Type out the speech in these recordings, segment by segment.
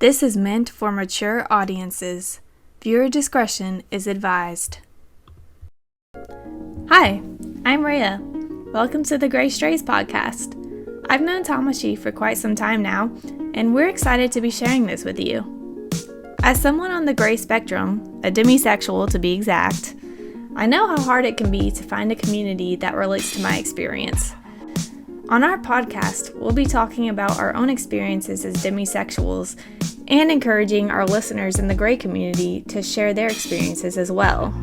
This is meant for mature audiences. Viewer discretion is advised. Hi, I'm Rhea. Welcome to the GreyStrays podcast. I've known Tamashii for quite some time now, and we're excited to be sharing this with you. As someone on the gray spectrum, a demisexual to be exact, I know how hard it can be to find a community that relates to my experience. On our podcast, we'll be talking about our own experiences as demisexuals and encouraging our listeners in the gray community to share their experiences as well.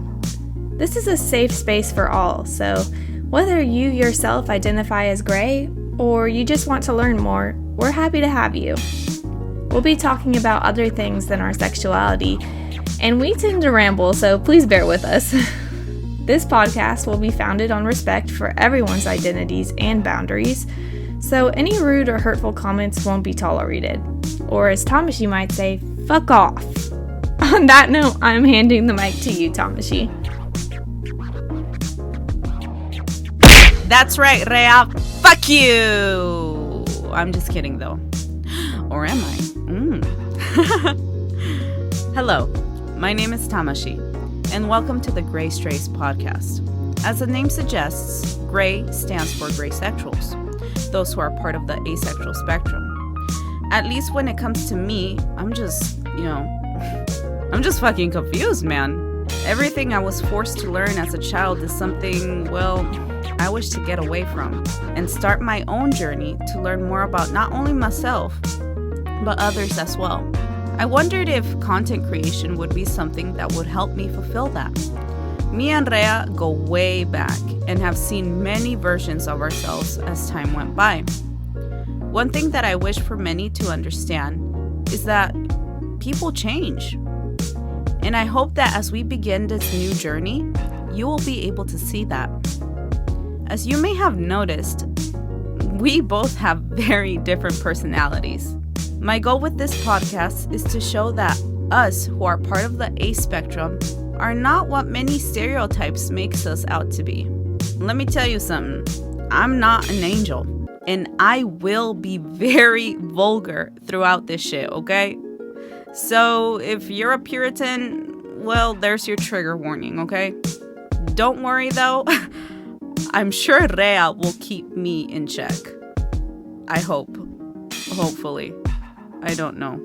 This is a safe space for all, so whether you yourself identify as gray or you just want to learn more, we're happy to have you. We'll be talking about other things than our sexuality, and we tend to ramble, so please bear with us. This podcast will be founded on respect for everyone's identities and boundaries, so any rude or hurtful comments won't be tolerated. Or as Tamashii might say, fuck off. On that note, I'm handing the mic to you, Tamashii. That's right, Rhea. Fuck you! I'm just kidding, though. Or am I? Hello, my name is Tamashii, and welcome to the GreyStrays podcast. As the name suggests, Grey stands for GreySexuals, those who are part of the asexual spectrum. At least when it comes to me, I'm just fucking confused, man. Everything I was forced to learn as a child is something, well, I wish to get away from and start my own journey to learn more about not only myself, but others as well. I wondered if content creation would be something that would help me fulfill that. Me and Rhea go way back and have seen many versions of ourselves as time went by. One thing that I wish for many to understand is that people change. And I hope that as we begin this new journey, you will be able to see that. As you may have noticed, we both have very different personalities. My goal with this podcast is to show that us who are part of the A spectrum are not what many stereotypes makes us out to be. Let me tell you something. I'm not an angel, and I will be very vulgar throughout this shit, okay? So if you're a puritan, well, there's your trigger warning, okay? Don't worry though. I'm sure Rhea will keep me in check. I hope. Hopefully. I don't know.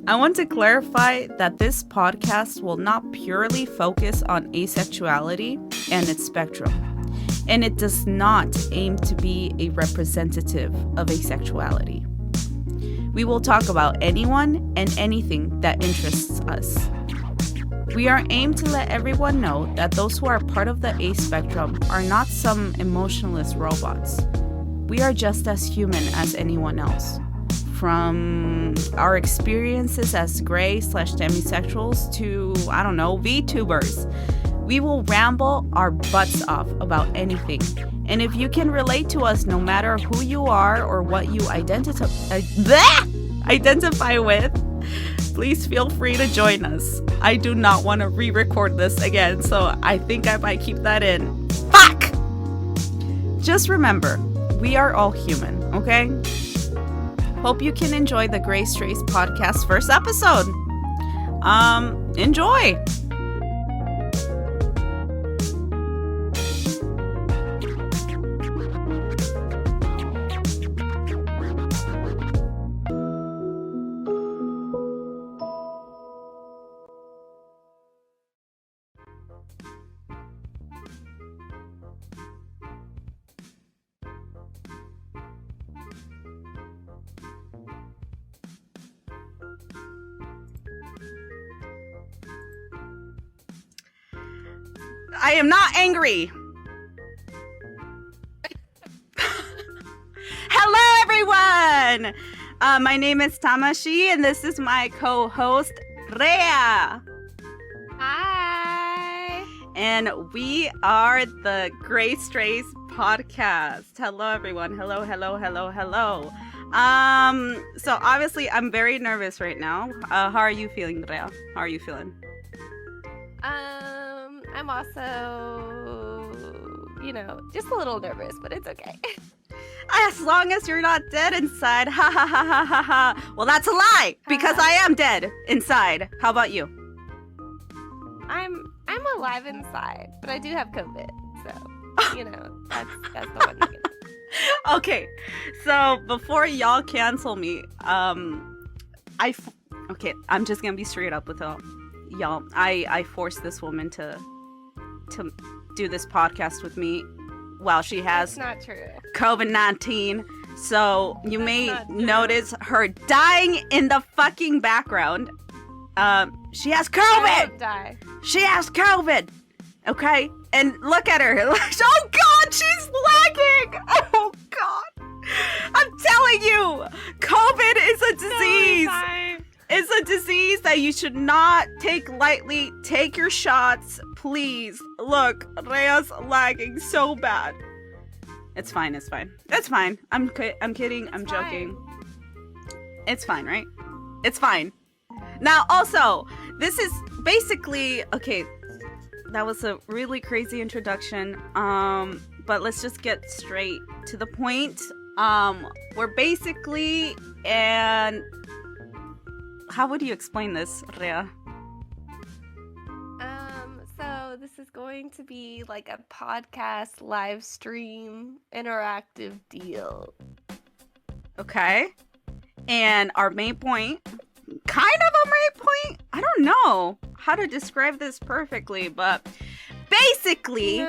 I want to clarify that this podcast will not purely focus on asexuality and its spectrum, and it does not aim to be a representative of asexuality. We will talk about anyone and anything that interests us. We are aimed to let everyone know that those who are part of the A spectrum are not some emotionless robots. We are just as human as anyone else. From our experiences as Grey/Demisexuals to, Vtubers. We will ramble our butts off about anything. And if you can relate to us no matter who you are or what you identify with, please feel free to join us. I do not want to re-record this again, so I think I might keep that in. Fuck! Just remember, we are all human, okay? Hope you can enjoy the GreyStrays podcast first episode. Enjoy! I am not angry. Hello, everyone. My name is Tamashii, and this is my co-host, Rhea. Hi. And we are the GreyStrays podcast. Hello, everyone. Hello. So obviously, I'm very nervous right now. How are you feeling, Rhea? How are you feeling? I'm also, just a little nervous, but it's okay. As long as you're not dead inside. Ha ha ha ha ha ha. Well, that's a lie because I am dead inside. How about you? I'm alive inside, but I do have COVID. So, you know, that's the one thing. Okay. So, before y'all cancel me, okay, I'm just going to be straight up with y'all. I forced this woman to do this podcast with me while she has That's not true. COVID-19. So you may notice her dying in the fucking background. She has COVID. I won't die. She has COVID. Okay? And look at her. Oh God, she's lagging. Oh God. I'm telling you, COVID is a disease. It's a disease that you should not take lightly. Take your shots, please. Look, Rhea's lagging so bad. It's fine. It's fine. It's fine. I'm kidding. I'm joking. It's fine, right? It's fine. Now, also, this is basically okay. That was a really crazy introduction. But let's just get straight to the point. We're basically and. How would you explain this, Rhea? So this is going to be like a podcast, live stream, interactive deal. Okay. And our main point, kind of a main point? I don't know how to describe this perfectly, but basically,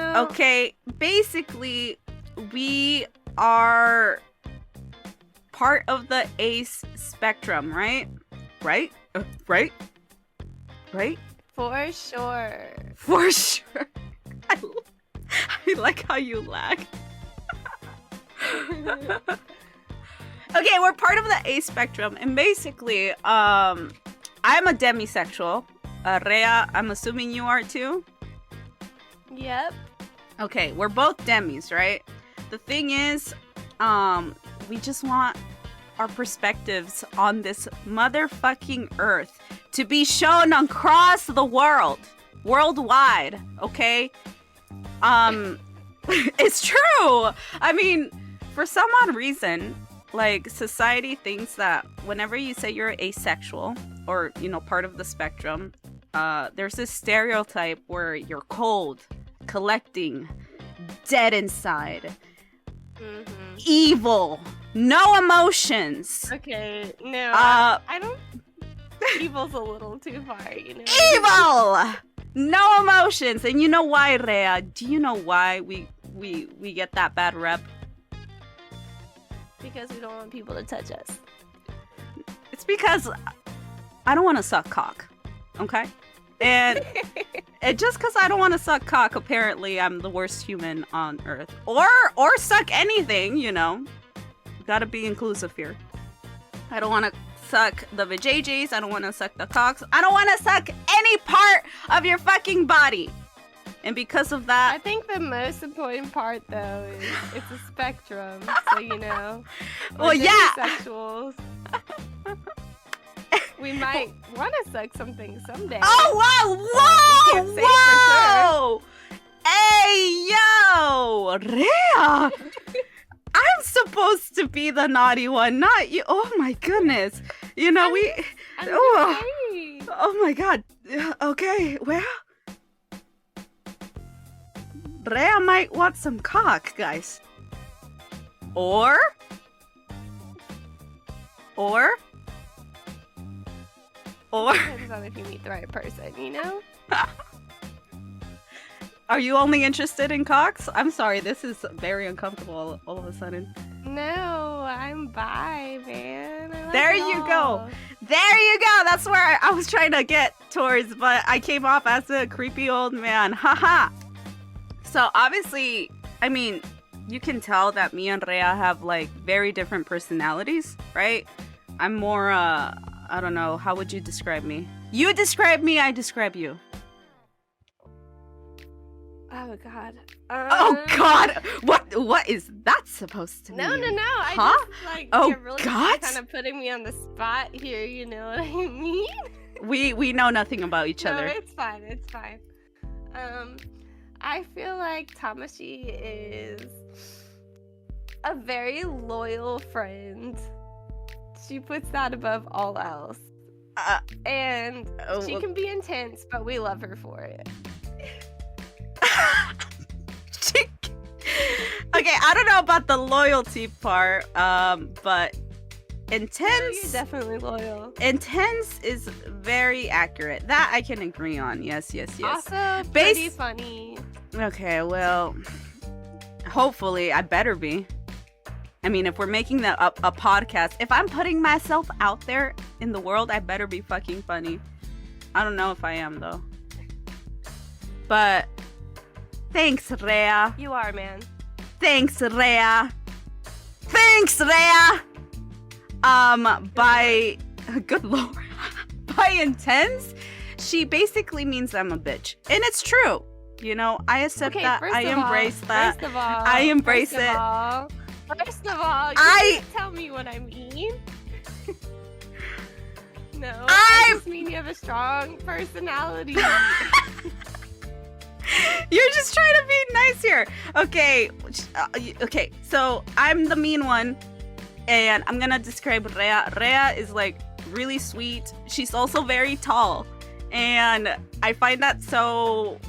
we are part of the ace spectrum, right? Right? Right? For sure. For sure. I like how you lag. Okay, we're part of the A spectrum, and basically, I'm a demisexual. Rhea, I'm assuming you are too? Yep. Okay, we're both demis, right? The thing is, we just want our perspectives on this motherfucking earth to be shown across the worldwide, okay? It's true. I mean, for some odd reason, like, society thinks that whenever you say you're asexual or, you know, part of the spectrum, there's this stereotype where you're cold, collecting, dead inside, evil, no emotions. Okay, no, I don't. Evil's a little too far, you know. Evil, no emotions, and you know why, Rhea? Do you know why we get that bad rep? Because we don't want people to touch us. It's because I don't want to suck cock, okay? And just because I don't want to suck cock, apparently I'm the worst human on earth, or suck anything, you know. Gotta be inclusive here. I don't want to suck the vajayjays. I don't want to suck the cocks. I don't want to suck any part of your fucking body. And because of that, I think the most important part, though, is it's a spectrum. So, you know, well, yeah. Demisexuals. We might want to suck something someday. Oh, wow, We can't say for sure. Hey, yo, Rhea. I'm supposed to be the naughty one, not you. Oh my goodness. You know, oh my God. Okay, well, Rhea might want some cock, guys. Or Depends on if you meet the right person, you know? Are you only interested in cocks? I'm sorry, this is very uncomfortable all of a sudden. No, I'm bi, man. I like There it you all. go. There you go. That's where I was trying to get towards, but I came off as a creepy old man. Haha. So obviously, I mean, you can tell that me and Rhea have like very different personalities, right? I'm more, I don't know, how would you describe me? You describe me, I describe you. Oh God. Oh God! What is that supposed to mean? No. I Huh? just like Oh, you're really God? kind of putting me on the spot here. You know what I mean? We know nothing about each No, other. it's fine. It's fine. I feel like Tamashii is a very loyal friend. She puts that above all else. And she can be intense, but we love her for it. Okay, I don't know about the loyalty part, but intense. You're definitely loyal. Intense is very accurate. That I can agree on. Yes. Also, pretty funny. Okay, well, hopefully, I better be. I mean, if we're making a podcast, if I'm putting myself out there in the world, I better be fucking funny. I don't know if I am, though. But thanks, Rhea. You are, man. Thanks, Rhea. By good lord, by intense, she basically means I'm a bitch, and it's true. You know, I accept that. I embrace that. First of all, I embrace it. First of all, you can't tell me what I mean. No, I just mean you have a strong personality. You're just trying to be nice here. Okay, so I'm the mean one, and I'm gonna describe Rhea. Rhea is like really sweet. She's also very tall, and I find that so,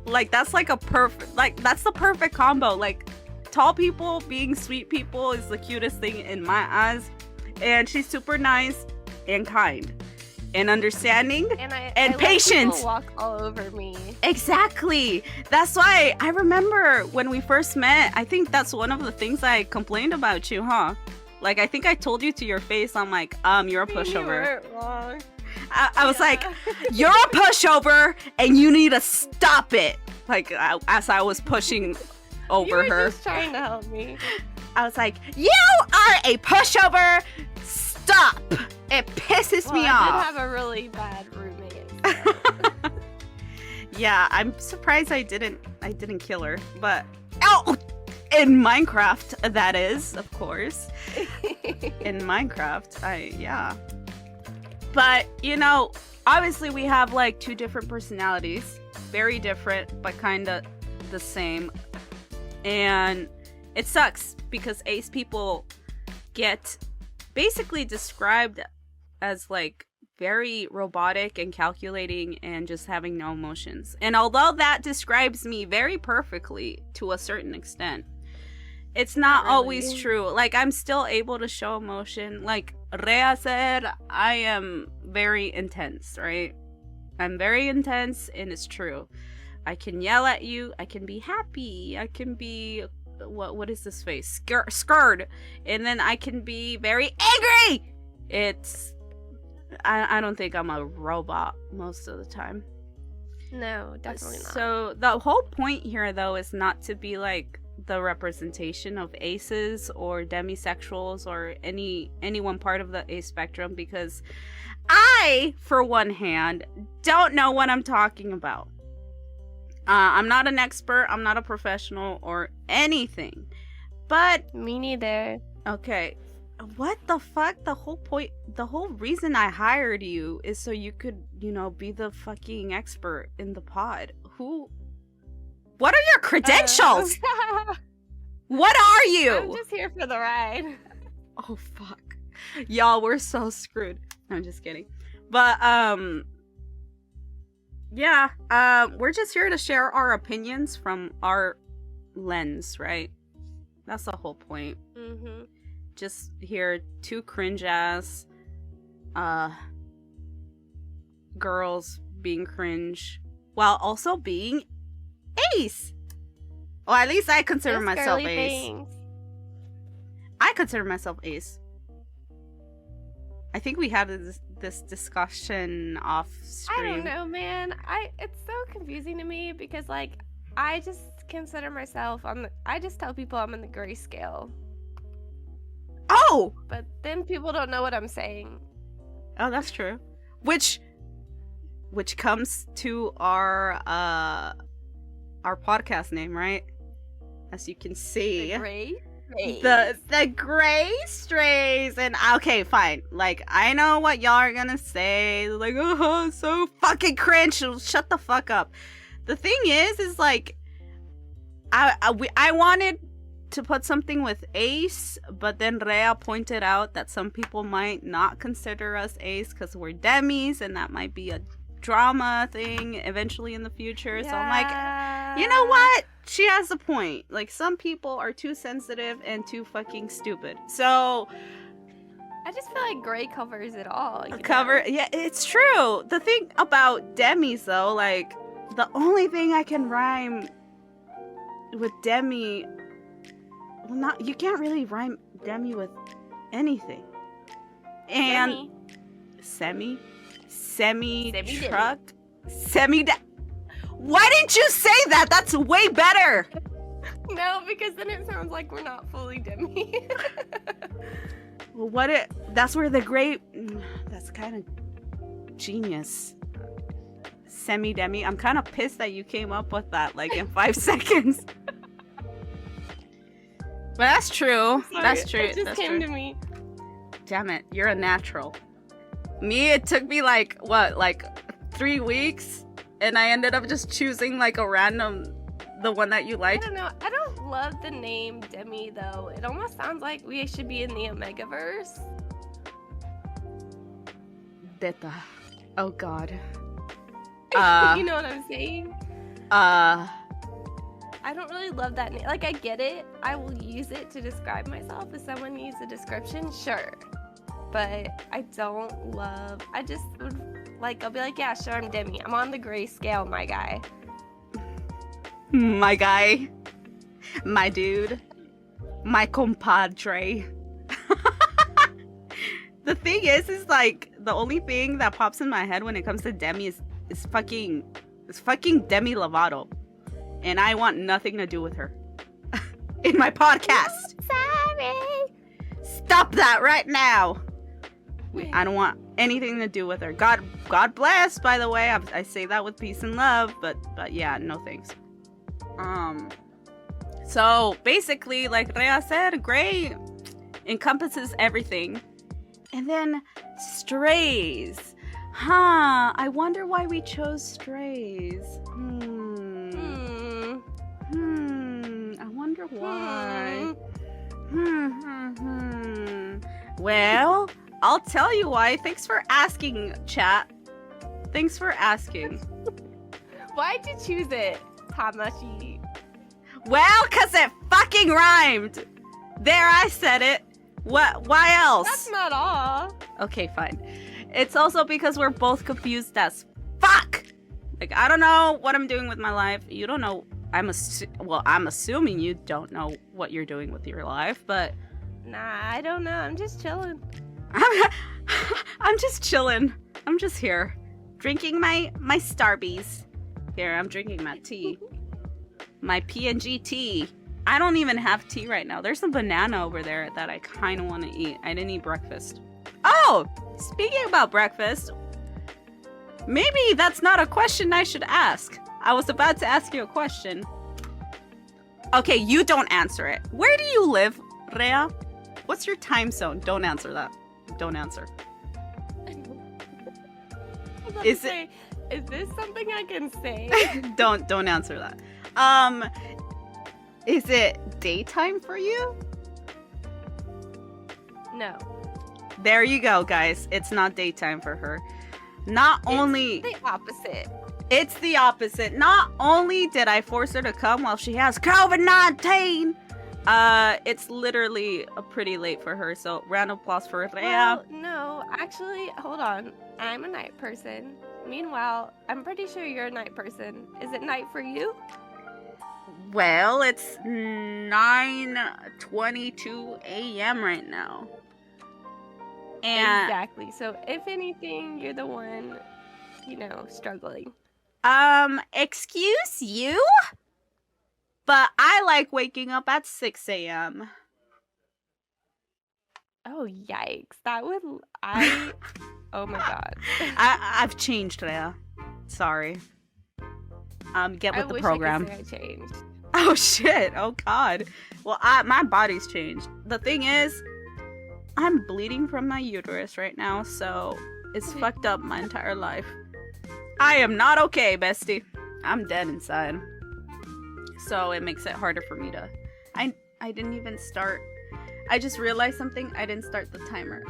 like, that's like that's the perfect combo. Like, tall people being sweet people is the cutest thing in my eyes, and she's super nice and kind and understanding and patient. People walk all over me. Exactly. That's why I remember when we first met, I think that's one of the things I complained about you, huh? Like, I think I told you to your face, I'm like, you're a pushover. You weren't wrong. I was like, you're a pushover and you need to stop it. Like, as I was pushing over you were her. Just trying to help me. I was like, you are a pushover. Stop. It pisses me off. I did have a really bad roommate. So. Yeah, I'm surprised I didn't kill her. But in Minecraft, that is, of course. In Minecraft, yeah. But, you know, obviously we have like two different personalities. Very different, but kind of the same. And it sucks because ace people get basically described as like very robotic and calculating and just having no emotions. And although that describes me very perfectly to a certain extent, it's not really always true. Like, I'm still able to show emotion. Like Rhea said, I am very intense, right? I'm very intense, and it's true. I can yell at you. I can be happy. I can be what is this face? Scared. And then I can be very angry. I don't think I'm a robot most of the time. No, definitely not. So the whole point here, though, is not to be like the representation of aces or demisexuals or any one part of the ace spectrum, because I, for one hand, don't know what I'm talking about. I'm not an expert, I'm not a professional or anything. But me neither. Okay. What the fuck? The whole reason I hired you is so you could, you know, be the fucking expert in the pod. What are your credentials? What are you? I'm just here for the ride. Oh fuck. Y'all, we're so screwed. I'm just kidding. But yeah, we're just here to share our opinions from our lens, right? That's the whole point. Mm-hmm. Just hear two cringe ass girls being cringe while also being ace. Well, at least I consider myself ace. Things. I consider myself ace. I think we had this discussion off stream. I don't know, man. It's so confusing to me because, like, I just consider myself I just tell people I'm in the grayscale. Oh! But then people don't know what I'm saying. Oh, that's true. Which comes to our podcast name, right? As you can see. The GreyStrays. And okay, fine. Like, I know what y'all are gonna say. Like, oh, so fucking cringe. Shut the fuck up. The thing is like, I wanted to put something with ace, but then Rhea pointed out that some people might not consider us ace because we're demis, and that might be a drama thing eventually in the future. Yeah. So I'm like, you know what? She has a point. Like, some people are too sensitive and too fucking stupid. So I just feel like Grey covers it all. Yeah, it's true. The thing about demis, though, like, the only thing I can rhyme with demi, well, you can't really rhyme demi with anything. And semi truck, Why didn't you say that? That's way better. No, because then it sounds like we're not fully demi. Well, that's where the Grey, that's kind of genius. Semi-demi. I'm kind of pissed that you came up with that, like, in 5 seconds. But that's true. Sorry, that's true. It just that's came true. to me. Damn it, you're a natural. Me, it took me like 3 weeks, and I ended up just choosing like a random, the one that you like. I don't know. I don't love the name Demi though. It almost sounds like we should be in the Omegaverse. Deta. Oh God. You know what I'm saying? I don't really love that name. Like, I get it. I will use it to describe myself. If someone needs a description, sure. But I don't love... I just would... Like, I'll be like, yeah, sure, I'm Demi. I'm on the Grey scale, my guy. My guy. My dude. My compadre. The thing is like, the only thing that pops in my head when it comes to Demi is fucking Demi Lovato. And I want nothing to do with her. In my podcast. Sorry. Stop that right now. I don't want anything to do with her. God bless, by the way. I say that with peace and love, but yeah, no thanks. So basically, like Rhea said, Grey encompasses everything. And then strays. I wonder why we chose strays. I wonder why. Well, I'll tell you why. Thanks for asking, chat. Thanks for asking. Why'd you choose it, Tamashii? Well, cause it fucking rhymed. There, I said it. What? Why else? That's not all. Okay, fine. It's also because we're both confused as fuck. Like, I don't know what I'm doing with my life. You don't know. I'm assuming you don't know what you're doing with your life, but... Nah, I don't know. I'm just chilling. I'm just chilling. I'm just here. Drinking my Starbies. Here, I'm drinking my tea. My P&G tea. I don't even have tea right now. There's a banana over there that I kind of want to eat. I didn't eat breakfast. Oh! Speaking about breakfast, maybe that's not a question I should ask. I was about to ask you a question. Okay, you don't answer it. Where do you live, Rhea? What's your time zone? Don't answer that. Don't answer. Is this something I can say? Don't answer that. Is it daytime for you? No. There you go, guys. It's not daytime for her. Not only... It's the opposite. It's the opposite. Not only did I force her to come while she has COVID-19, it's literally pretty late for her. So, round of applause for Rhea. Well, no, actually, hold on. I'm a night person. Meanwhile, I'm pretty sure you're a night person. Is it night for you? Well, it's 9:22 a.m. right now. And exactly. So, if anything, you're the one, struggling. Excuse you? But I like waking up at 6 a.m. Oh, yikes. Oh my God. I've changed, Rhea. Sorry. Get with the program. I wish I could say I changed. Oh, shit. Oh, God. Well, my body's changed. The thing is, I'm bleeding from my uterus right now, so it's fucked up my entire life. I am not okay, bestie. I'm dead inside. So it makes it harder for me to... I didn't even start. I just realized something. I didn't start the timer.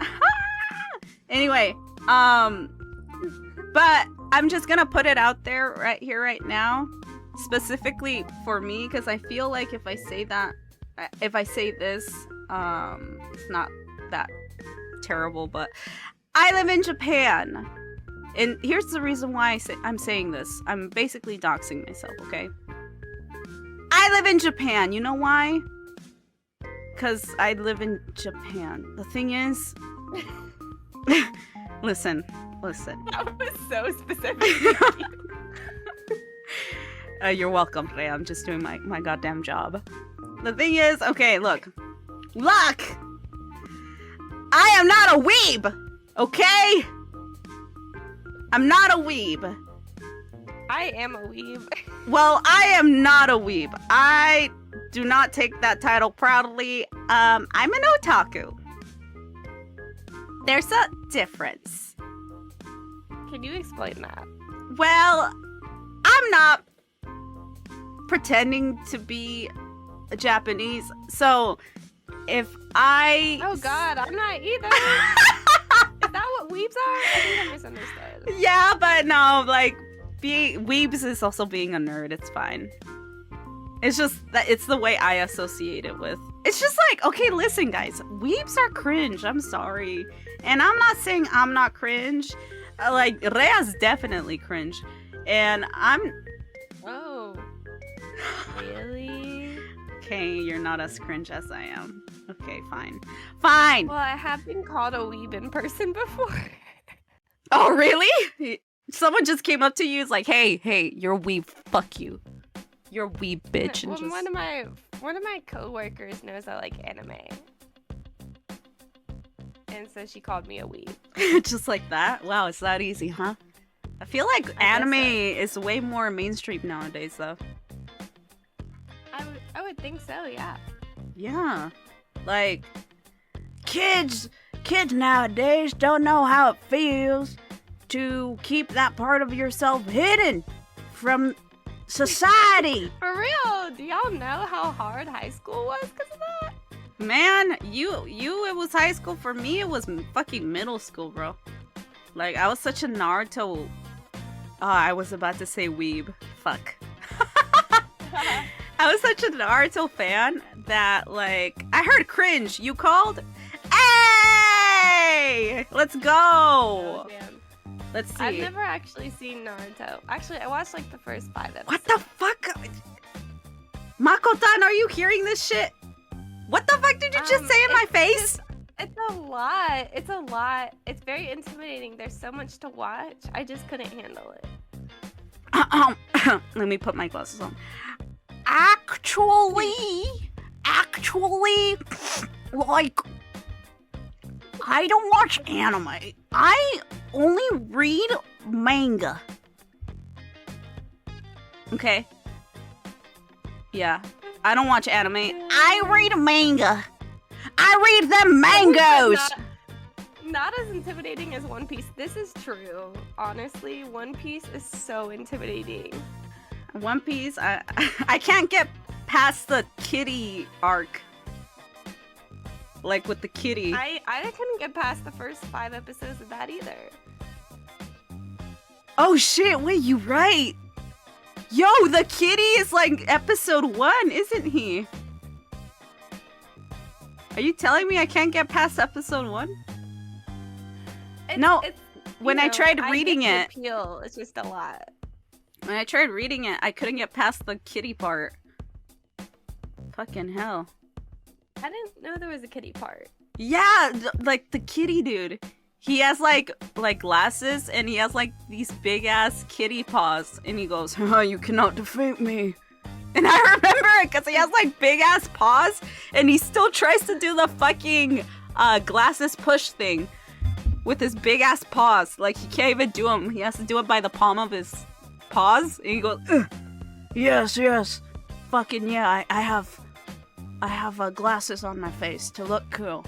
Anyway, but I'm just gonna put it out there right here, right now, specifically for me, because I feel like if I say this, it's not that terrible, but I live in Japan. And here's the reason why I'm saying this. I'm basically doxing myself, okay? I live in Japan. You know why? Because I live in Japan. The thing is... Listen. That was so specific. You're welcome today. I'm just doing my goddamn job. The thing is... Okay, look. Look! I am not a weeb! Okay? I'm not a weeb. I am a weeb. Well, I am not a weeb. I do not take that title proudly. I'm an otaku. There's a difference. Can you explain that? Well, I'm not pretending to be Japanese, so if I... Oh god, I'm not either. Is that what weebs are? I think I misunderstood. Yeah, but no, like, weebs is also being a nerd. It's fine. It's just that it's the way I associate it with. It's just like, okay, listen, guys. Weebs are cringe. I'm sorry. And I'm not saying I'm not cringe. Like, Rhea's definitely cringe. And I'm... Oh. Really? Okay, you're not as cringe as I am. Okay, fine. Fine! Well, I have been called a weeb in person before. Oh, really? Someone just came up to you, is like, hey, you're a weeb, fuck you. You're a weeb, bitch. And Well, just... one of my coworkers knows I like anime. And so she called me a weeb. Just like that? Wow, it's that easy, huh? I feel like anime is way more mainstream nowadays, though. I would think so, yeah. Yeah. Like, kids nowadays don't know how it feels to keep that part of yourself hidden from society. For real, do y'all know how hard high school was because of that? Man, it was high school. For me, it was fucking middle school, bro. Like, I was such a Naruto... I was about to say weeb. Fuck. I was such a Naruto fan that, like, I heard cringe. You called? Hey! Let's go! Oh, damn. Let's see. I've never actually seen Naruto. Actually, I watched like the first 5 episodes. What the fuck? Makotan, are you hearing this shit? What the fuck did you just say in my face? It's a lot. It's a lot. It's very intimidating. There's so much to watch. I just couldn't handle it. Let me put my glasses on. Actually, like, I don't watch anime. I only read manga. Okay. Yeah. I don't watch anime. I read manga. I read them mangoes. Not as intimidating as One Piece. This is true. Honestly, One Piece is so intimidating. One Piece, I can't get past the kitty arc. Like with the kitty. I couldn't get past the first 5 episodes of that either. Oh shit, wait, you right. Yo, the kitty is like episode 1, isn't he? Are you telling me I can't get past episode 1? No, when I tried reading it. Appeal. It's just a lot. When I tried reading it, I couldn't get past the kitty part. Fucking hell. I didn't know there was a kitty part. Yeah, like the kitty dude. He has like glasses and he has like these big ass kitty paws and he goes, "Oh, you cannot defeat me." And I remember it because he has like big ass paws and he still tries to do the fucking glasses push thing with his big ass paws. Like he can't even do them. He has to do it by the palm of his paws and he goes, "Ugh. Yes, fucking yeah, I have glasses on my face to look cool."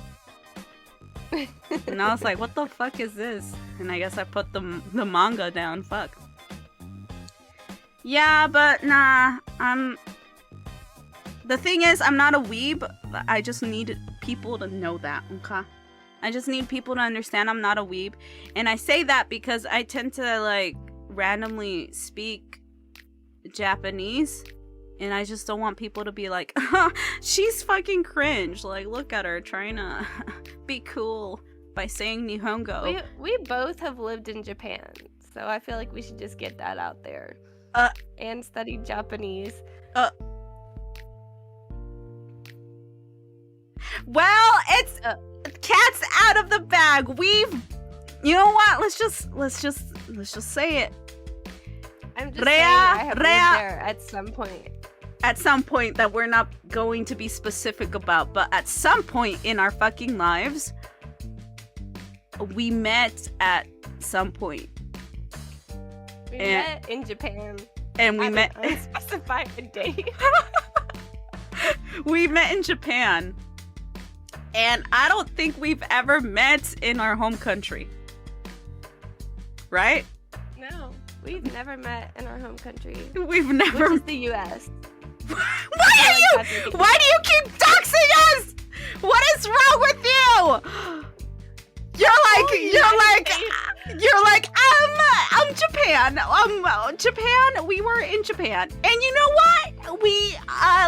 And I was like, what the fuck is this? And I guess I put the manga down. Fuck. Yeah, but nah, The thing is, I'm not a weeb. I just need people to know that, okay? I just need people to understand I'm not a weeb. And I say that because I tend to, like, randomly speak Japanese. And I just don't want people to be like, she's fucking cringe. Like, look at her trying to be cool by saying Nihongo. We both have lived in Japan. So I feel like we should just get that out there. And study Japanese. Well, it's cat's out of the bag. You know what? Let's just say it. I'm just saying I have lived there at some point. At some point that we're not going to be specific about, but at some point in our fucking lives, we met at some point. We met in Japan. And we met an unspecified date. We met in Japan. And I don't think we've ever met in our home country. Right? No, we've never met in our home country. We've never. Which is the U.S. Why do you keep doxing us? What is wrong with you? You're like, I'm Japan. Japan, we were in Japan. And you know what? We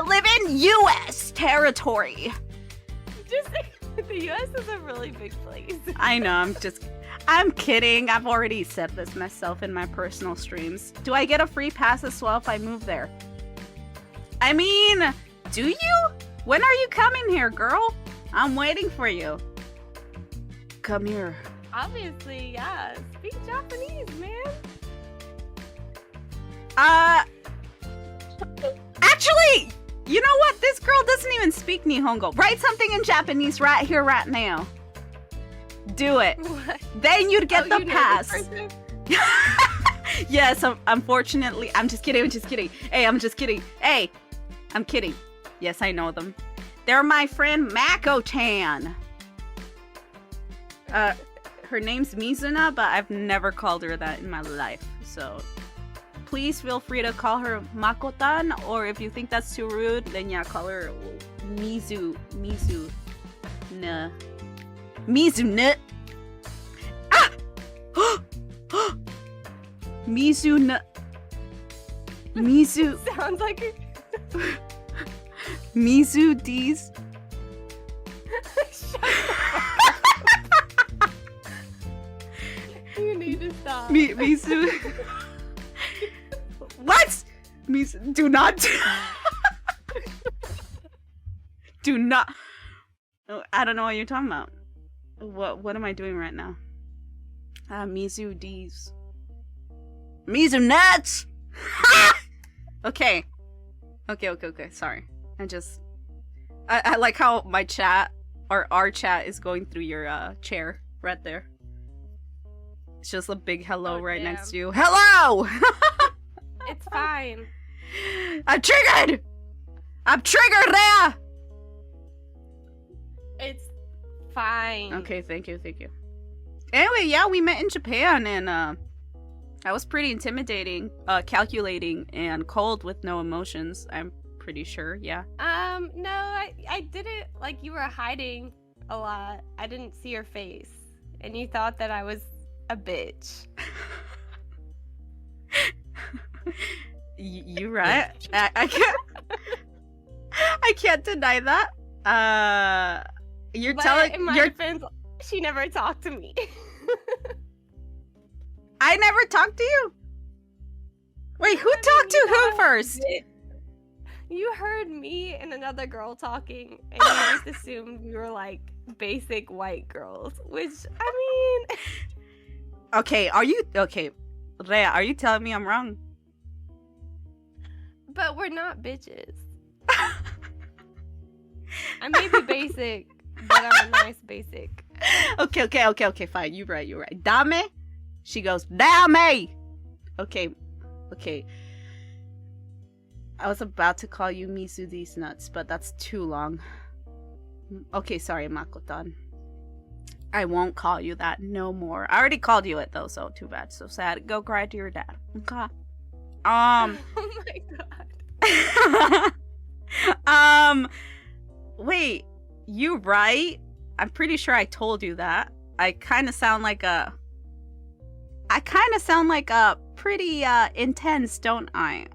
live in U.S. territory. The U.S. is a really big place. I know, I'm kidding. I've already said this myself in my personal streams. Do I get a free pass as well if I move there? I mean, do you? When are you coming here, girl? I'm waiting for you. Come here. Obviously, yeah. Speak Japanese, man. Actually, you know what? This girl doesn't even speak Nihongo. Write something in Japanese right here, right now. Do it. What? Then you'd get the you know pass. this person? Yes, unfortunately. I'm just kidding. Hey, I'm just kidding. Hey, I'm kidding. Yes, I know them. They're my friend Mako-chan. Her name's Mizuna, but I've never called her that in my life. So please feel free to call her Makotan, or if you think that's too rude, then yeah, call her Mizuna. Mizuna. Ah! Mizuna. Mizu. Sounds like a... Mizu D's. Shut up. You need to stop. Mizu. What? Mizu. Do not. Do not. I don't know what you're talking about. What am I doing right now? Mizu D's. Mizu nuts. Okay. Sorry. I like how my chat or our chat is going through your chair right there. It's just a big hello right damn. next to you. Hello. It's fine. I'm triggered there. It's fine. Okay, thank you. Anyway, yeah, we met in Japan, and that was pretty intimidating, calculating, and cold with no emotions. I'm pretty sure, yeah. No, I didn't, like, you were hiding a lot. I didn't see your face, and you thought that I was a bitch. You right? I can't deny that. You're But telling in my defense, she never talked to me. I never talked to you. Wait, who talked to who first? You heard me and another girl talking, and you just assumed we were like basic white girls, which I mean. Okay, Rhea, are you telling me I'm wrong? But we're not bitches. I may be basic, but I'm a nice basic. Okay, fine. You're right. Dame? She goes, Dame! Okay. I was about to call you Misu these nuts, but that's too long. Okay, sorry, Makotan. I won't call you that no more. I already called you it though, so too bad. So sad. Go cry to your dad. Okay. Oh my god. Wait, you right? I'm pretty sure I told you that. I kind of sound like a pretty intense, don't I?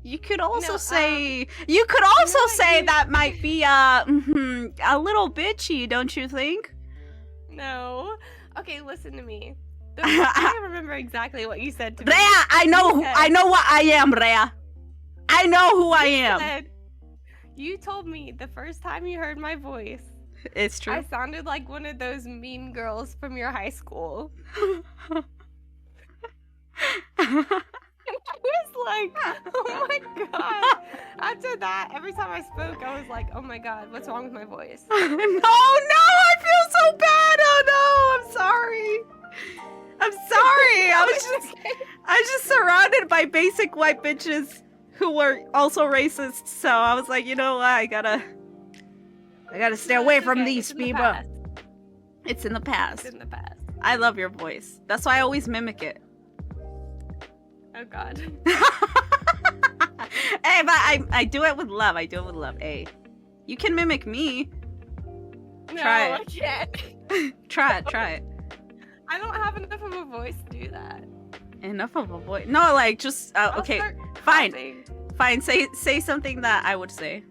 You could also say that might be a little bitchy, don't you think? No. Okay, listen to me. I don't remember exactly what you said to me. Rhea, I know what I am, Rhea. I know who I am. You told me the first time you heard my voice. It's true. I sounded like one of those mean girls from your high school. I was like, oh my god. After that, every time I spoke, I was like, oh my god, what's wrong with my voice? No, I feel so bad. Oh no, I'm sorry. I was just surrounded by basic white bitches who were also racist. So I was like, you know what? I gotta stay away from these people. It's in the past. It's in the past. I love your voice. That's why I always mimic it. Oh god. Hey, but I do it with love. Hey, you can mimic me. No, Try it. I can't. Try it. I don't have enough of a voice to do that. Enough of a voice. No, like just okay. Fine. Say something that I would say.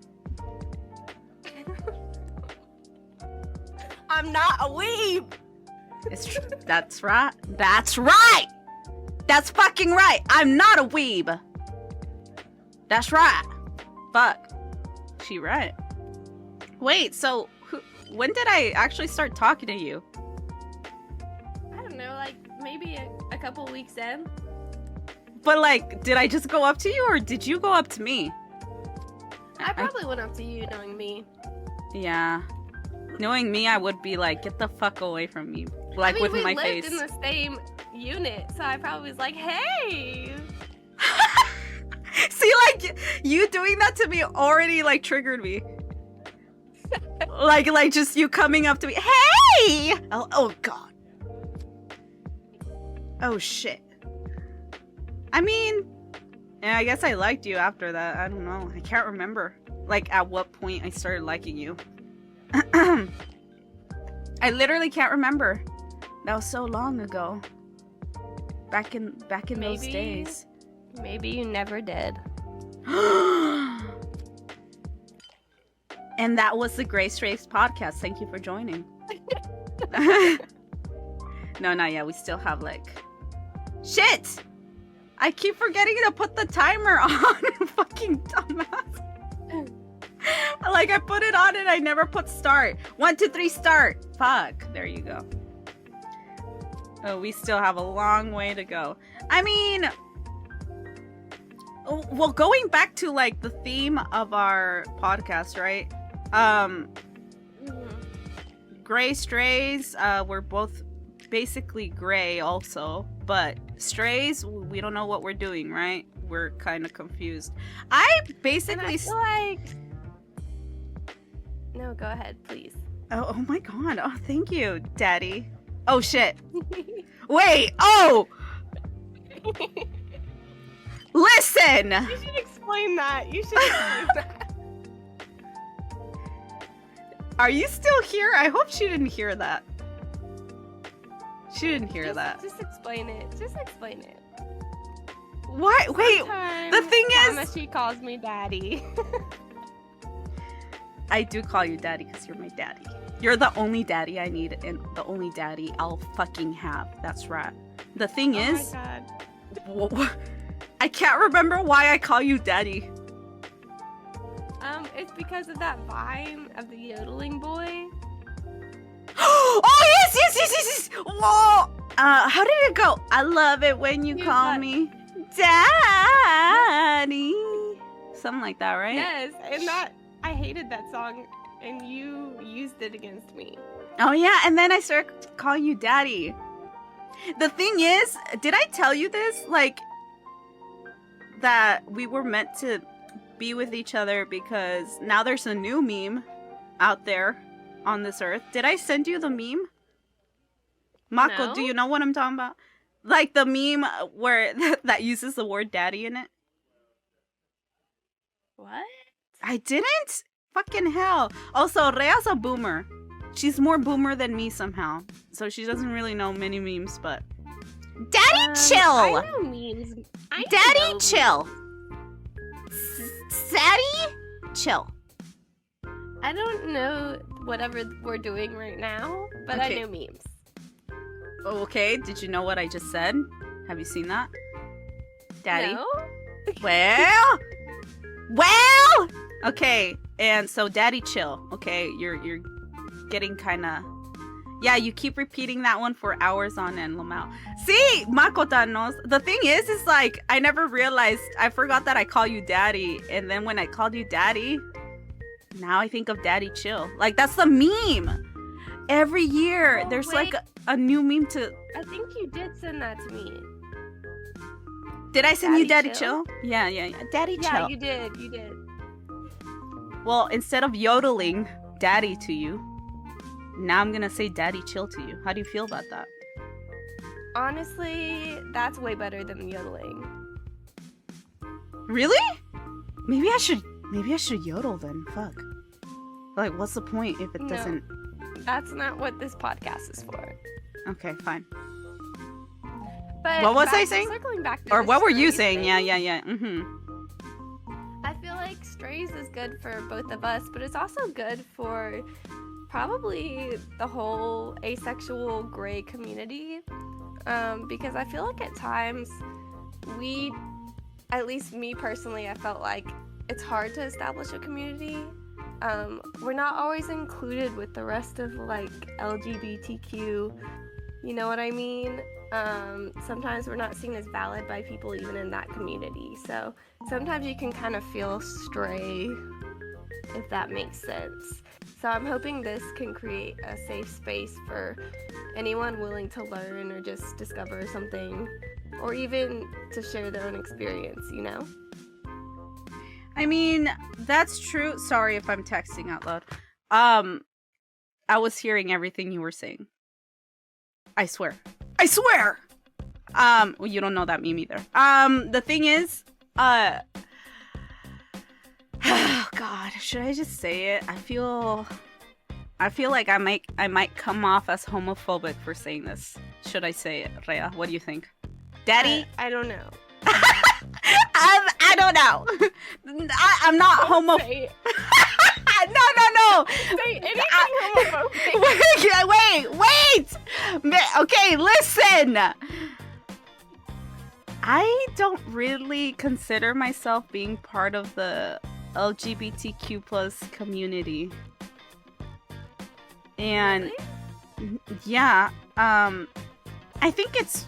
I'm not a weeb. It's true. That's right. That's fucking right. I'm not a weeb. That's right. Fuck. She right. Wait, so when did I actually start talking to you? I don't know, like maybe a couple weeks in. But like, did I just go up to you or did you go up to me? I probably went up to you knowing me. Yeah. Knowing me, I would be like, get the fuck away from me. Like, with my face. We lived in the same unit, so I probably was like, hey! See, like, you doing that to me already, like, triggered me. like, just you coming up to me, hey! Oh, God. Oh, shit. I mean, yeah, I guess I liked you after that. I don't know. I can't remember, like, at what point I started liking you. I literally can't remember. That was so long ago. Back in those days. Maybe you never did. And that was the GreyStrays podcast. Thank you for joining. No, not yet. We still have like... Shit! I keep forgetting to put the timer on. Fucking dumbass. Like, I put it on and I never put start. 1, 2, 3, start. Fuck. There you go. Oh, we still have a long way to go. I mean... Well, going back to, like, the theme of our podcast, right? GreyStrays, we're both basically gray also. But strays, we don't know what we're doing, right? We're kind of confused. I basically... And I feel like... No, go ahead, please. Oh my god. Oh, thank you, Daddy. Oh, shit. Wait. Oh! Listen! You should explain that. Are you still here? I hope she didn't hear that. She didn't hear that. Just explain it. What? Wait. The thing is... Tamashii calls me daddy. I do call you daddy because you're my daddy. You're the only daddy I need and the only daddy I'll fucking have. That's right. The thing is... Oh my god. I can't remember why I call you daddy. It's because of that vine of the yodeling boy. Oh, yes! Whoa! How did it go? I love it when you call me daddy. Something like that, right? Yes, and that... I hated that song, and you used it against me. Oh yeah, and then I started calling you daddy. The thing is, did I tell you this? Like, that we were meant to be with each other because now there's a new meme out there on this earth. Did I send you the meme? Mako, No. Do you know what I'm talking about? Like the meme where that uses the word daddy in it? What? I didn't? Fucking hell. Also, Rhea's a boomer. She's more boomer than me somehow. So she doesn't really know many memes, but... Daddy, chill! I know memes. Daddy, chill! Daddy, chill. I don't know whatever we're doing right now, but Okay. I know memes. Okay, did you know what I just said? Have you seen that? Daddy? No? Well? Well? Okay, and so Daddy, chill. Okay, you're getting kind of... Yeah, you keep repeating that one for hours on end, Lamau. See, Makota knows. The thing is like, I never realized, I forgot that I call you Daddy, and then when I called you Daddy, now I think of Daddy, chill. Like, that's the meme. Every year, Oh, there's wait. like a new meme to... I think you did send that to me. Did I send you Daddy Daddy, chill? Yeah. Daddy, Yeah, chill. you did. Well, instead of yodeling Daddy to you, now I'm gonna say Daddy, chill to you. How do you feel about that? Honestly, that's way better than yodeling. Really? Maybe I should yodel then. Fuck. Like, what's the point if it No. doesn't... That's not what this podcast is for. Okay, fine. But What was I back- saying? Circling back to Or the what were you strays saying? thing, Yeah. Mm-hmm. I feel like strays is good for both of us, but it's also good for probably the whole asexual gray community. Because I feel like at times at least me personally, I felt like it's hard to establish a community. We're not always included with the rest of like LGBTQ, you know what I mean? Sometimes we're not seen as valid by people even in that community. So sometimes you can kind of feel stray, if that makes sense. So I'm hoping this can create a safe space for anyone willing to learn or just discover something, or even to share their own experience, you know? I mean, that's true. Sorry if I'm texting out loud. I was hearing everything you were saying. I swear. Well, you don't know that meme either. The thing is, oh God, should I just say it? I feel like I might come off as homophobic for saying this. Should I say it, Rhea? What do you think? Daddy? I don't know. I don't know. I'm not homophobic. Say it. No. Say anything homophobic. Wait. Okay, listen. I don't really consider myself being part of the LGBTQ plus community. And yeah, I think it's,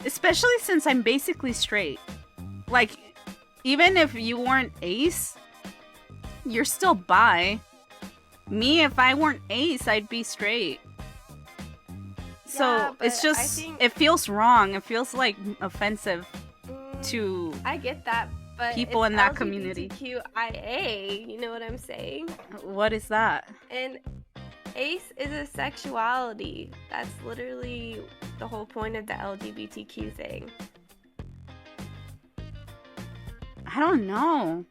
especially since I'm basically straight. Like, even if you weren't ace, you're still bi. Me, if I weren't ace, I'd be straight. So Yeah, it's but I just, think- it feels wrong. It feels like offensive to I get that, but people it's in that community. LGBTQIA, you know what I'm saying? What is that? And ace is a sexuality. That's literally the whole point of the LGBTQ thing. I don't know.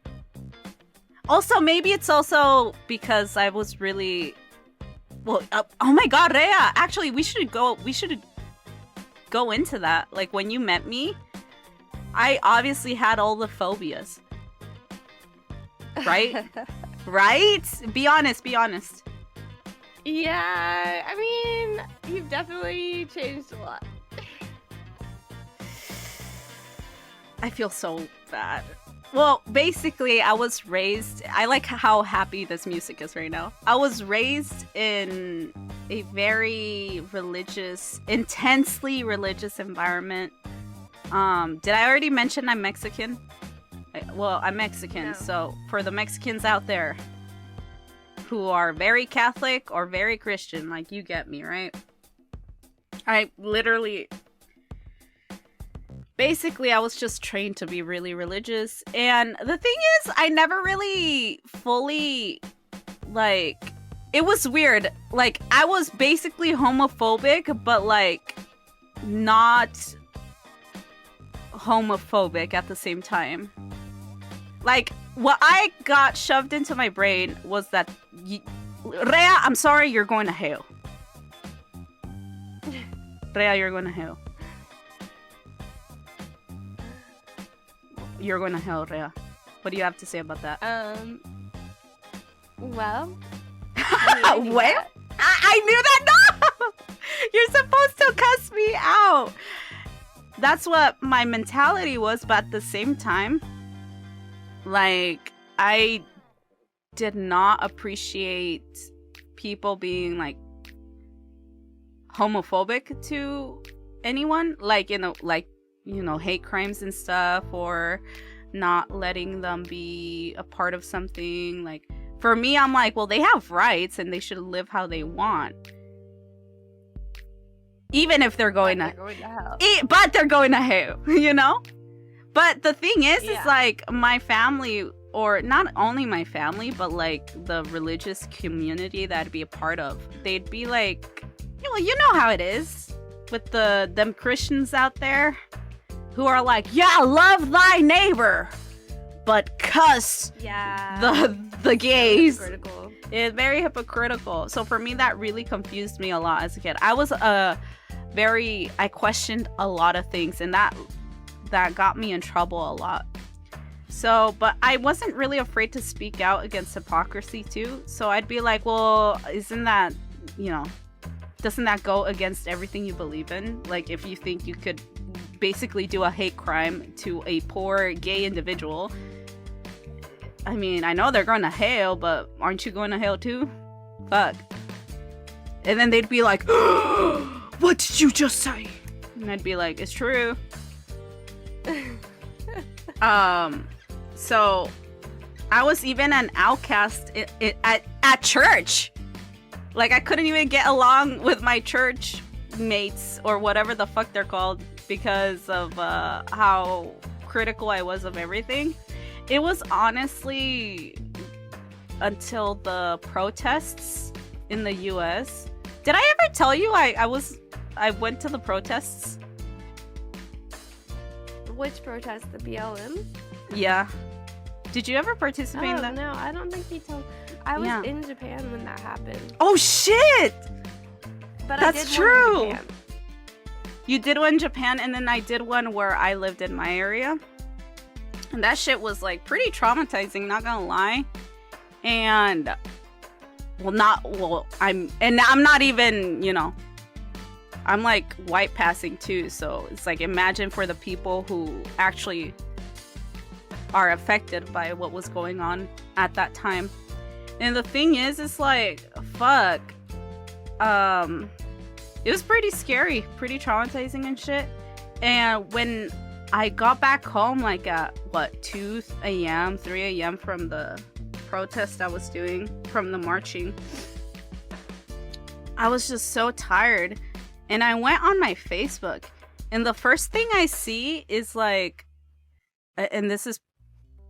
Also, maybe it's also because I was really... Well, oh my god, Rhea! Actually, we should go into that. Like, when you met me, I obviously had all the phobias. Right? Right? Be honest. Yeah, I mean, you've definitely changed a lot. I feel so bad. Well, basically, I was raised... I like how happy this music is right now. I was raised in a very religious, intensely religious environment. Did I already mention I'm Mexican? I'm Mexican, No. so for the Mexicans out there who are very Catholic or very Christian, like, you get me, right? I literally... Basically, I was just trained to be really religious. And the thing is, I never really fully, like... It was weird. Like, I was basically homophobic, but, like, not homophobic at the same time. Like, what I got shoved into my brain was that, Rhea, I'm sorry, you're going to hell. Rhea, you're going to hell. You're going to hell, Rhea. What do you have to say about that? Well. Well? I knew that. No! You're supposed to cuss me out. That's what my mentality was, but at the same time, like, I did not appreciate people being, like, homophobic to anyone. Like, hate crimes and stuff, or not letting them be a part of something. Like, for me, I'm like, well, they have rights and they should live how they want. Even if they're going to hell. But they're going to hell, you know? But the thing is like, my family, or not only my family, but like the religious community that I'd be a part of, they'd be like, well, you know how it is with them Christians out there who are like, yeah, love thy neighbor, but cuss the gays. It's very hypocritical. So for me, that really confused me a lot as a kid. I was I questioned a lot of things, and that got me in trouble a lot. So, but I wasn't really afraid to speak out against hypocrisy too. So I'd be like, well, isn't that, doesn't that go against everything you believe in? Like, if you think you could basically do a hate crime to a poor gay individual, I mean, I know they're going to hell, but aren't you going to hell too? Fuck. And then they'd be like, what did you just say? And I'd be like, it's true. So I was even an outcast at church. Like, I couldn't even get along with my church mates, or whatever the fuck they're called, because of how critical I was of everything. It was honestly until the protests in the US. Did I ever tell you I went to the protests? Which protest? The BLM? Yeah. Did you ever participate in that? No, I don't think he told. I was in Japan when that happened. Oh shit! But that's I did true. One in Japan. You did one in Japan, and then I did one where I lived in my area. And that shit was like pretty traumatizing, not gonna lie. And I'm not even, I'm like white passing too, so it's like, imagine for the people who actually are affected by what was going on at that time. And the thing is, it's like, fuck. It was pretty scary, pretty traumatizing and shit. And when I got back home, like at 2 a.m., 3 a.m. from the protest I was doing, from the marching, I was just so tired. And I went on my Facebook, and the first thing I see is like, and this is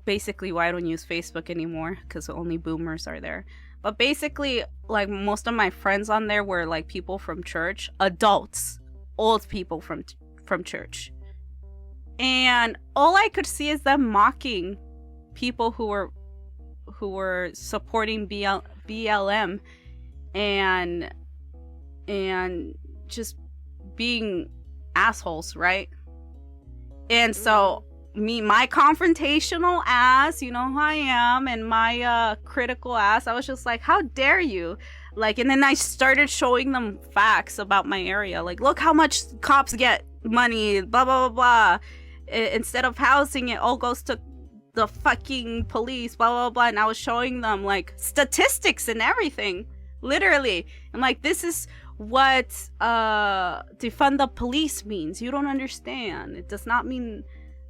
basically why I don't use Facebook anymore, because only boomers are there. But basically, like, most of my friends on there were like people from church, adults, old people from church. And all I could see is them mocking people who were supporting BLM and just being assholes, right? And so my confrontational ass, you know who I am, and my critical ass, I was just like, how dare you? Like, and then I started showing them facts about my area. Like, look how much cops get money, blah, blah, blah, blah. Instead of housing, it all goes to the fucking police, blah, blah, blah. And I was showing them, like, statistics and everything. Literally. I'm like, this is what defund the police means. You don't understand. It does not mean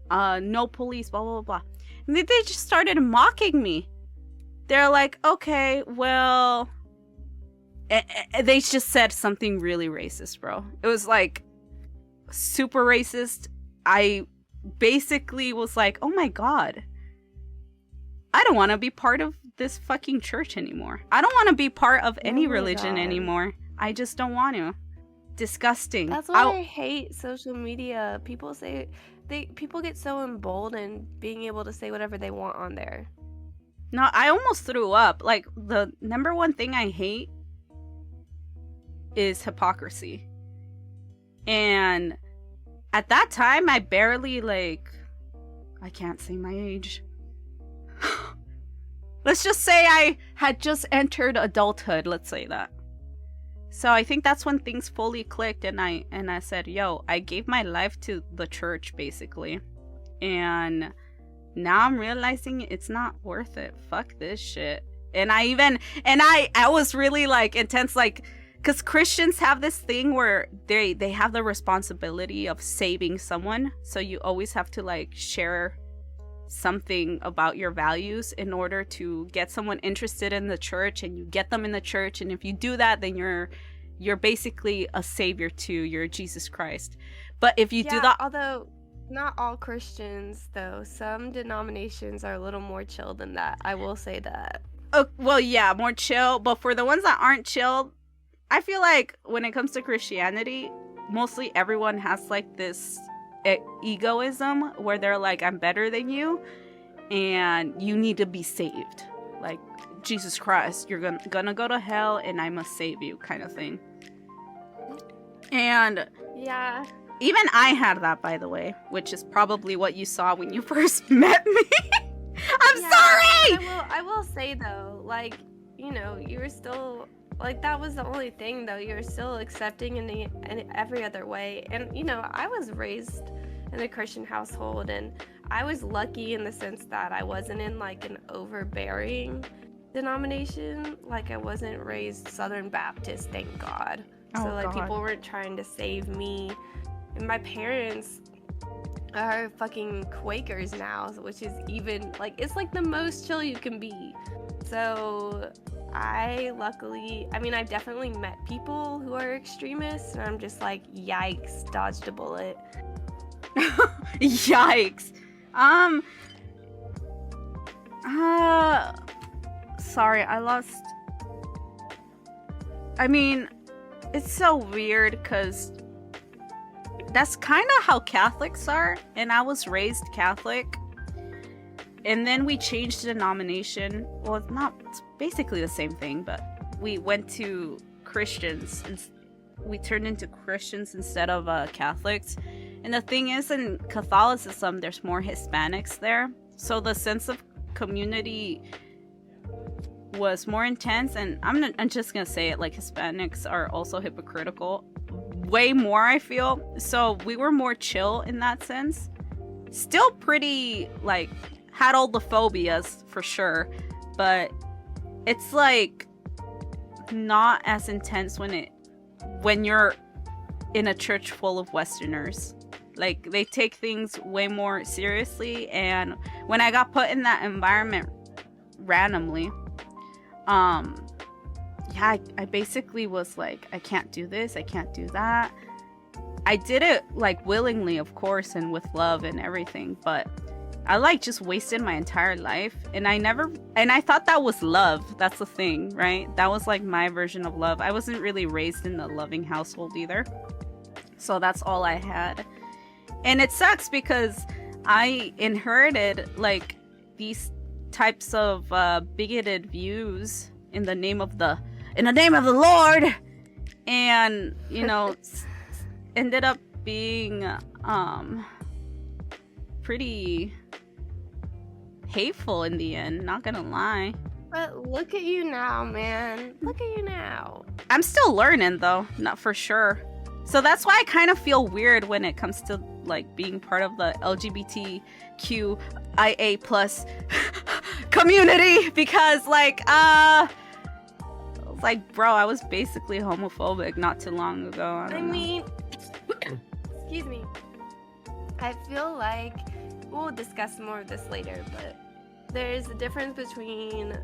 no police, blah, blah, blah. And they just started mocking me. They're like, okay, well... They just said something really racist, bro. It was like super racist. I basically was like, oh my god, I don't want to be part of this fucking church anymore. I don't want to be part of any religion anymore. I just don't want to. Disgusting. That's why I hate social media. People get so emboldened being able to say whatever they want on there. No, I almost threw up. Like, the number one thing I hate is hypocrisy. And at that time, I barely, like, I can't say my age. Let's just say I had just entered adulthood, let's say that. So I think that's when things fully clicked, and I said, yo, I gave my life to the church, basically. And now I'm realizing it's not worth it. Fuck this shit. And I was really, like, intense, like, because Christians have this thing where they have the responsibility of saving someone. So you always have to, like, share something about your values in order to get someone interested in the church, and you get them in the church. And if you do that, then you're basically a savior too. You're Jesus Christ. But if you do that, although not all Christians, though, some denominations are a little more chill than that. I will say that. Oh, well, yeah, more chill. But for the ones that aren't chill, I feel like when it comes to Christianity, mostly everyone has, like, this egoism where they're like, I'm better than you and you need to be saved. Like, Jesus Christ, you're gonna go to hell and I must save you, kind of thing. And yeah, even I had that, by the way, which is probably what you saw when you first met me. I'm sorry! I will say, though, like, you know, you were still, like, that was the only thing, though. You were still accepting in every other way. And, you know, I was raised in a Christian household, and I was lucky in the sense that I wasn't in, like, an overbearing denomination. Like, I wasn't raised Southern Baptist, thank God. So, like, people weren't trying to save me. And my parents are fucking Quakers now, which is even, like, it's, like, the most chill you can be. So I've definitely met people who are extremists, and I'm just like, yikes, dodged a bullet. Yikes. Sorry, I lost. I mean, it's so weird because that's kind of how Catholics are, and I was raised Catholic. And then we changed denomination. Well, it's basically the same thing, but we went to Christians, and we turned into Christians instead of Catholics. And the thing is, in Catholicism, there's more Hispanics there. So the sense of community was more intense. And I'm just going to say it, like, Hispanics are also hypocritical. Way more, I feel. So we were more chill in that sense. Still pretty, like, had all the phobias for sure, but it's, like, not as intense when you're in a church full of Westerners. Like, they take things way more seriously. And when I got put in that environment randomly, I basically was like, I can't do this, I can't do that. I did it, like, willingly, of course, and with love and everything, but I, like, just wasted my entire life, and I thought that was love. That's the thing, right? That was, like, my version of love. I wasn't really raised in a loving household either, so that's all I had. And it sucks because I inherited, like, these types of bigoted views in the name of the Lord, and, you know, ended up being pretty hateful in the end, not gonna lie. But look at you now, man. Look at you now. I'm still learning, though, not for sure. So that's why I kind of feel weird when it comes to, like, being part of the LGBTQIA plus community, because, like, bro, I was basically homophobic not too long ago. I mean, excuse me. I feel like we'll discuss more of this later, but there's a difference between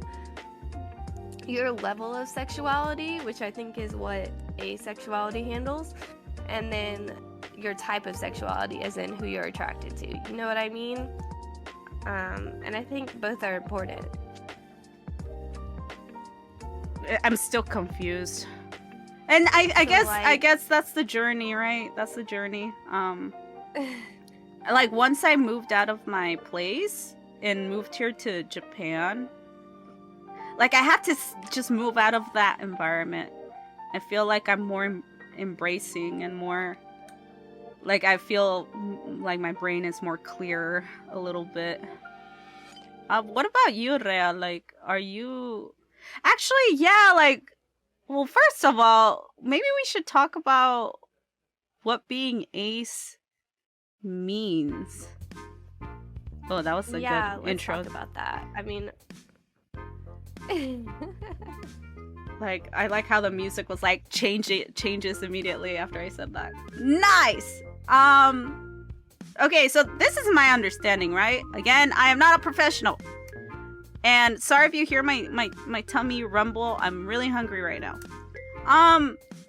your level of sexuality, which I think is what asexuality handles, and then your type of sexuality, as in who you're attracted to. You know what I mean? And I think both are important. I'm still confused. And I guess that's the journey, right? That's the journey. Like, once I moved out of my place and moved here to Japan, like I have to just move out of that environment. I feel like I'm more embracing and more like I feel like my brain is more clear a little bit. What about you, Rhea? Like, are you actually? Yeah, like, well, first of all, maybe we should talk about what being ace means. Oh, that was a good let's intro. talk about that. I mean, like, I like how the music was like changes immediately after I said that. Nice. Okay, so this is my understanding, right? Again, I am not a professional. And sorry if you hear my tummy rumble. I'm really hungry right now.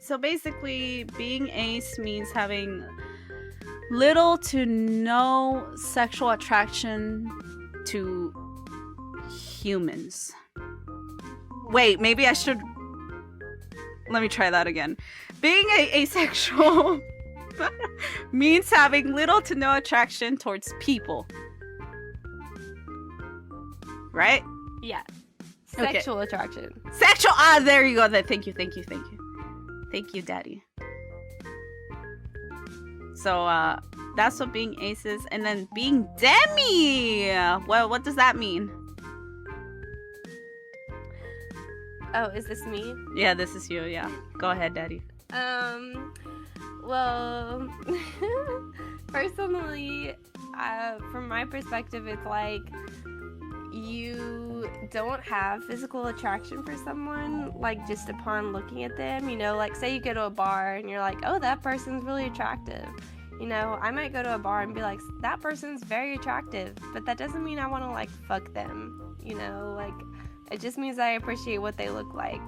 So basically, being ace means having little to no sexual attraction to humans. Wait, maybe I should... Let me try that again. Being asexual means having little to no attraction towards people. Right? yeah. Okay. Sexual attraction. Sexual... there you go. Thank you. Thank you, Daddy. So, that's what being ace is. And then being demi! Well, what does that mean? Oh, is this me? Yeah, this is you, yeah. Go ahead, Daddy. Well, personally, from my perspective, it's like you don't have physical attraction for someone, like, just upon looking at them, you know, like, say you go to a bar and you're like, oh, that person's really attractive. You know, I might go to a bar and be like, that person's very attractive, but that doesn't mean I want to, like, fuck them, you know, like, it just means I appreciate what they look like.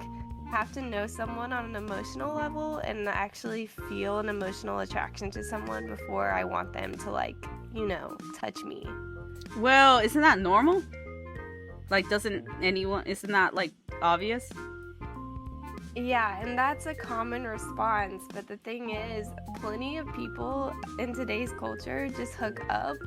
I have to know someone on an emotional level and actually feel an emotional attraction to someone before I want them to, like, you know, touch me. Well, isn't that normal? Like, isn't that, like, obvious? Yeah, and that's a common response, but the thing is, plenty of people in today's culture just hook up.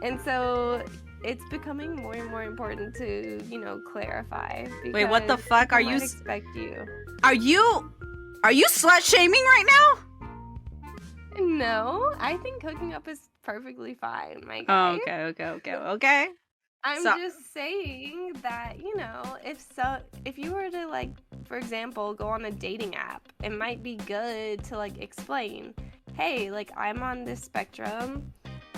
And so it's becoming more and more important to, you know, clarify. Wait, what the fuck? Are you... expect you. Are you slut-shaming right now? No, I think hooking up is perfectly fine, my guy. Oh, okay. I'm just saying that, you know, if you were to, like, for example, go on a dating app, it might be good to, like, explain, hey, like, I'm on this spectrum.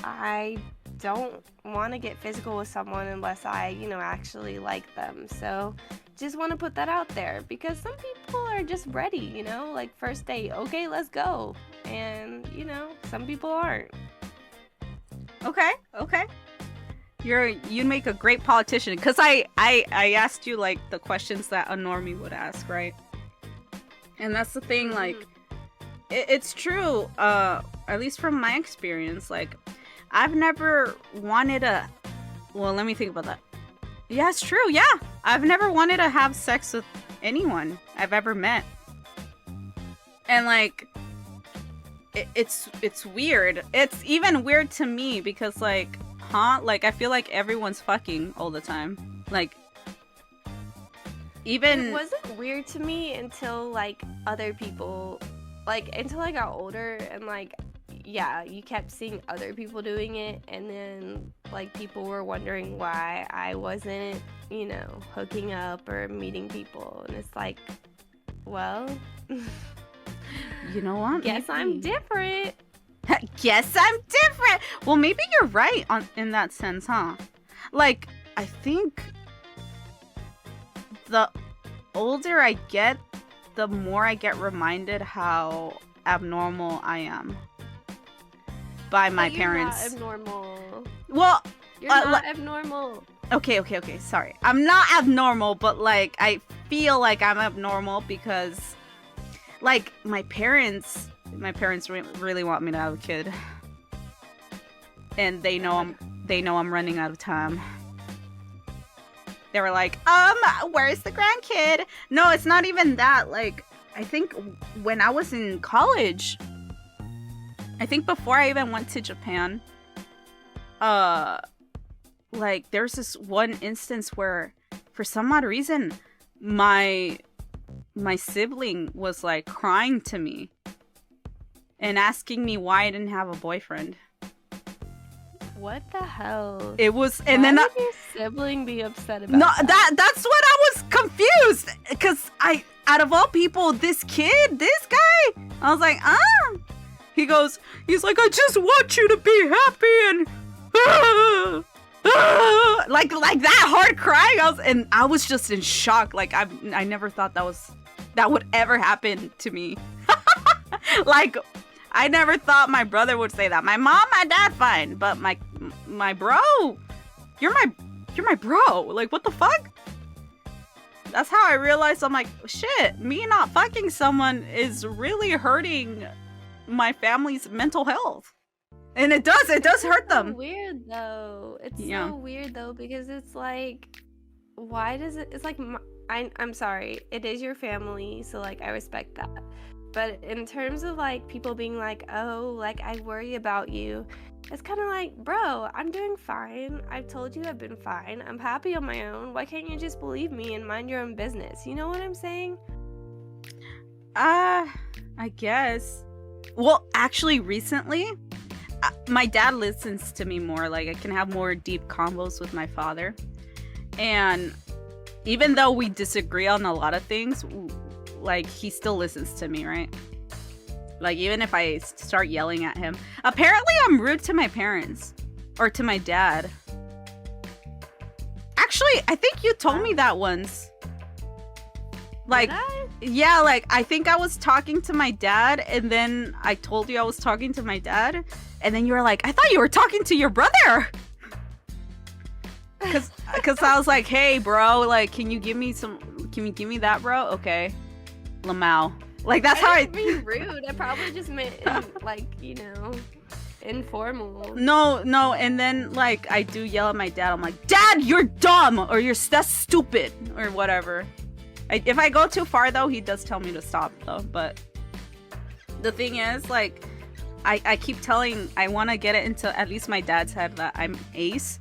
I don't want to get physical with someone unless I, you know, actually like them. So just want to put that out there because some people are just ready, you know, like first date, okay, let's go. And, you know, some people aren't. Okay. You'd make a great politician because I asked you like the questions that a normie would ask, right? And that's the thing, like it's true, at least from my experience, like I've never wanted to... Well, let me think about that. Yeah, it's true, yeah. I've never wanted to have sex with anyone I've ever met. And, like, it's weird. It's even weird to me because, like, like, I feel like everyone's fucking all the time. Like, even... It wasn't weird to me until, like, other people... Like, until I got older and, like... Yeah, you kept seeing other people doing it, and then, like, people were wondering why I wasn't, you know, hooking up or meeting people, and it's like, well... You know what? Guess I'm different. Guess I'm different! Well, maybe you're right in that sense, huh? Like, I think the older I get, the more I get reminded how abnormal I am. By my parents. You're not abnormal. Well, you're not abnormal. Okay. Sorry, I'm not abnormal, but like I feel like I'm abnormal because, like, my parents really want me to have a kid, and they know I'm running out of time. They were like, where's the grandkid? No, it's not even that. Like, I think when I was in college. I think before I even went to Japan, like, there's this one instance where for some odd reason, my sibling was like crying to me and asking me why I didn't have a boyfriend. What the hell? It was, and why then would your sibling be upset about that? That's what I was confused, because out of all people, this guy, I was like, he's like, I just want you to be happy, and like that hard crying. I was just in shock. Like I never thought that would ever happen to me. Like, I never thought my brother would say that. My mom, my dad, fine, but my bro, you're my bro. Like, what the fuck? That's how I realized, I'm like, shit, me not fucking someone is really hurting my family's mental health. And it does hurt them. So weird though. It's so weird though, because it's like, why does it? It's like, I'm sorry, it is your family, so like I respect that. But in terms of like people being like, oh, like I worry about you, it's kind of like, bro, I'm doing fine. I've told you I've been fine. I'm happy on my own. Why can't you just believe me and mind your own business? You know what I'm saying? I guess. Well, actually, recently, my dad listens to me more. Like, I can have more deep combos with my father. And even though we disagree on a lot of things, like, he still listens to me, right? Like, even if I start yelling at him. Apparently, I'm rude to my parents. Or to my dad. Actually, I think you told me that once. Like, yeah, like, I think I was talking to my dad, and then I told you I was talking to my dad, and then you were like, I thought you were talking to your brother! Cause I was like, hey, bro, like, can you give me that, bro? Okay. Lamau. Like, that's how I didn't mean rude. I probably just meant, like, you know, informal. No, and then, like, I do yell at my dad. I'm like, Dad, you're dumb! Or that's stupid! Or whatever. If I go too far, though, he does tell me to stop, though. But the thing is, like, I keep telling, I want to get it into at least my dad's head that I'm ace.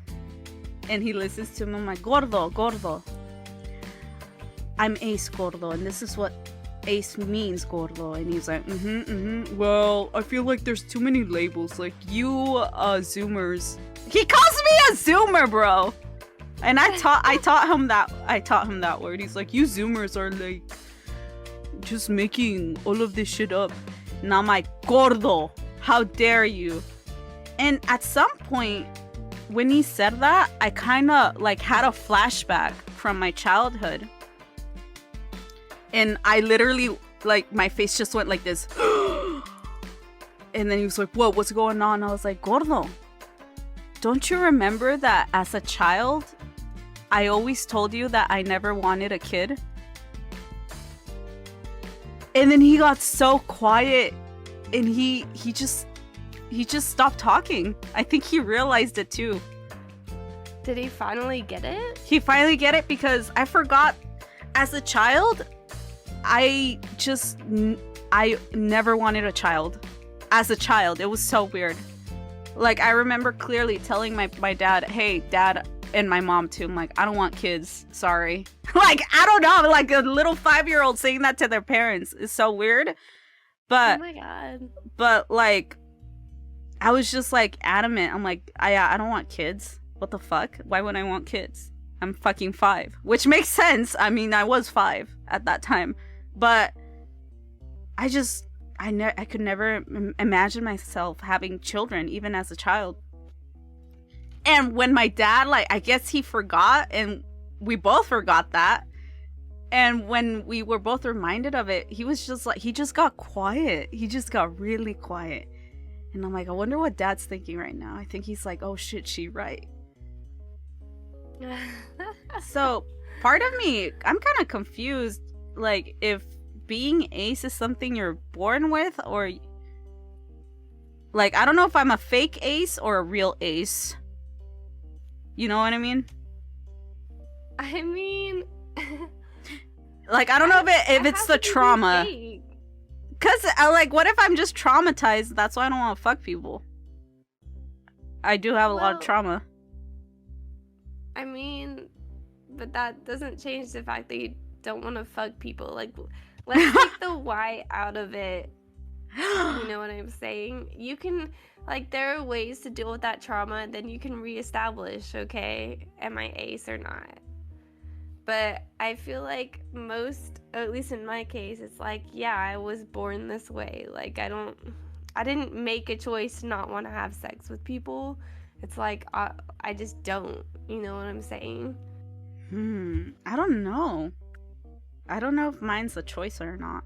And he listens to me. I'm like, gordo. I'm ace, gordo. And this is what ace means, gordo. And he's like, well, I feel like there's too many labels. Like, you, zoomers. He calls me a zoomer, bro. And I taught him that word. He's like, you zoomers are like just making all of this shit up. And I'm like, gordo, how dare you? And at some point when he said that, I kind of like had a flashback from my childhood. And I literally, like, my face just went like this. And then he was like, what's going on? I was like, gordo, don't you remember that as a child, I always told you that I never wanted a kid? And then he got so quiet, and he just stopped talking. I think he realized it too. Did he finally get it? He finally get it, because I forgot, as a child, I never wanted a child. As a child, it was so weird. Like, I remember clearly telling my dad, hey, Dad, and my mom too, I'm like, I don't want kids. Sorry. Like, I don't know. Like, a little 5-year-old saying that to their parents is so weird. But, oh my God. But, like, I was just, like, adamant. I'm like, I don't want kids. What the fuck? Why would I want kids? I'm fucking 5. Which makes sense. I mean, I was 5 at that time. But I could never imagine myself having children, even as a child. And when my dad, like, I guess he forgot, and we both forgot that. And when we were both reminded of it, he was just like, he just got quiet. He just got really quiet. And I'm like, I wonder what Dad's thinking right now. I think he's like, oh shit, she right. So part of me, I'm kind of confused, like, if being ace is something you're born with, or like, I don't know if I'm a fake ace or a real ace. You know what I mean? I mean, like, I don't know if it's the trauma. Because, like, what if I'm just traumatized? That's why I don't want to fuck people. I do have a lot of trauma. I mean, but that doesn't change the fact that you don't want to fuck people. Like, let's take the why out of it. You know what I'm saying? You can, like, there are ways to deal with that trauma, and then you can reestablish, okay, am I ace or not? But I feel like most, at least in my case, it's like, yeah, I was born this way. Like, I didn't make a choice to not want to have sex with people. It's like, I just don't. You know what I'm saying? I don't know. I don't know if mine's a choice or not.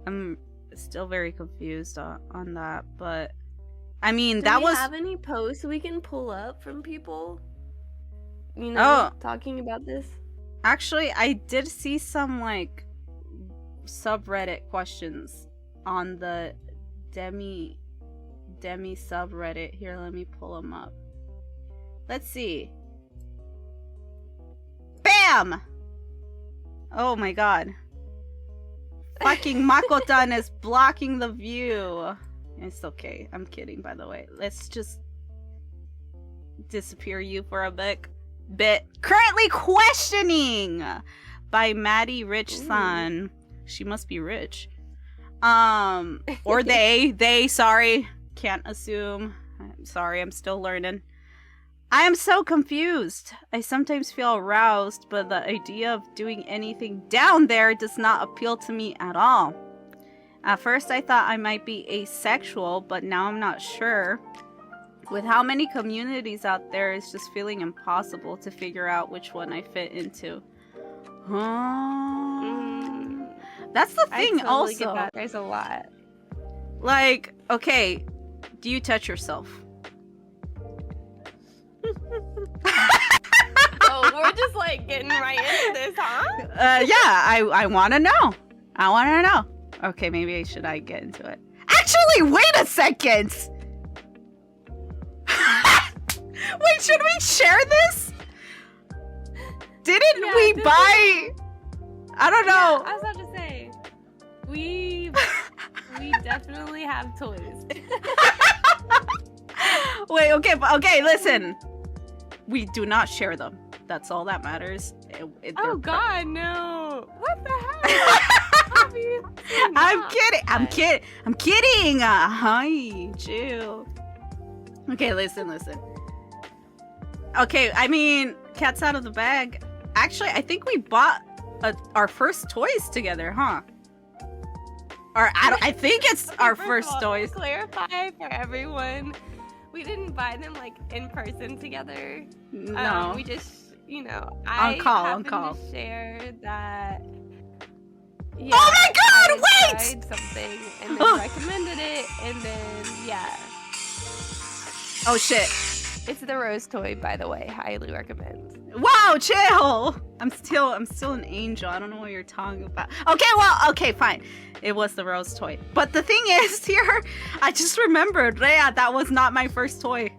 I'm still very confused on that, but I mean, Do we have any posts we can pull up from people? You know, talking about this? Actually, I did see some, like, subreddit questions on the Demi subreddit. Here, let me pull them up. Let's see. Bam! Oh my god. Fucking Makotan is blocking the view. It's okay. I'm kidding, by the way. Let's just disappear you for a bit. Currently questioning by Maddie Rich Sun. She must be rich. Or they, sorry. Can't assume. I'm sorry, I'm still learning. I am so confused. I sometimes feel aroused, but the idea of doing anything down there does not appeal to me at all. At first I thought I might be asexual, but now I'm not sure. With how many communities out there, it's just feeling impossible to figure out which one I fit into. That's the thing. I totally also get that. There's a lot. Like, okay, do you touch yourself? Oh, we're just like getting right into this, huh? Yeah, I want to know. I want to know. Okay, maybe should I get into it? Actually, wait a second. Wait, should we share this? Didn't we buy? I don't know. Yeah, I was about to say, we definitely have toys. Wait, okay, listen. We do not share them. That's all that matters. Oh God, no! What the heck? I'm kidding. Hi, chill. Okay, listen. Okay, I mean, cat's out of the bag. Actually, I think we bought our first toys together, huh? Or I think it's our first toys. To clarify for everyone, we didn't buy them like in person together. No, we just, on call. To share that. Yeah, oh my God! I Wait! tried something and then recommended it, and then yeah. Oh shit! It's the rose toy, by the way. Highly recommend. Wow, chill. I'm still an angel. I don't know what you're talking about. Okay, fine. It was the rose toy. But the thing is, here, I just remembered, Rhea, that was not my first toy.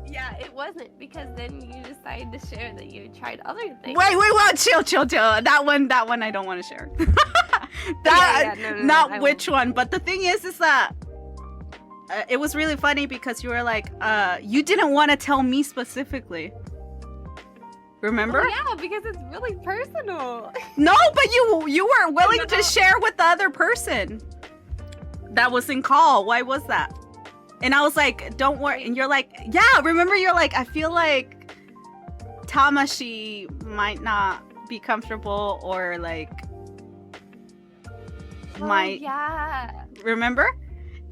Yeah, it wasn't, because then you decided to share that you tried other things. Wait, chill. That one I don't want to share. Not which one. But the thing is that it was really funny because you were like, you didn't want to tell me specifically. Remember? Well, yeah, because it's really personal. No, but you were willing to share with the other person that was in call. Why was that? And I was like, don't worry. And you're like, yeah, remember, you're like, I feel like Tamashii might not be comfortable, or like might. Yeah. Remember?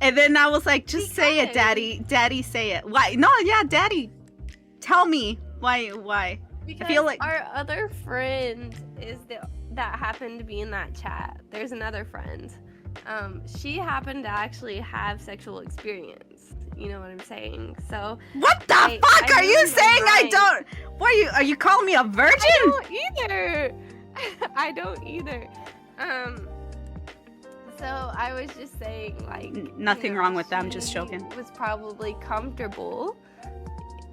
And then I was like, just say it, Daddy. Daddy, say it. Why? No, yeah, Daddy. Tell me. Why? Because I feel like our other friend is that happened to be in that chat. There's another friend. She happened to actually have sexual experience. You know what I'm saying? So what the fuck are you saying? I don't. What are you calling me a virgin? I don't either. So I was just saying, like, nothing wrong with them. Just joking. Was probably comfortable.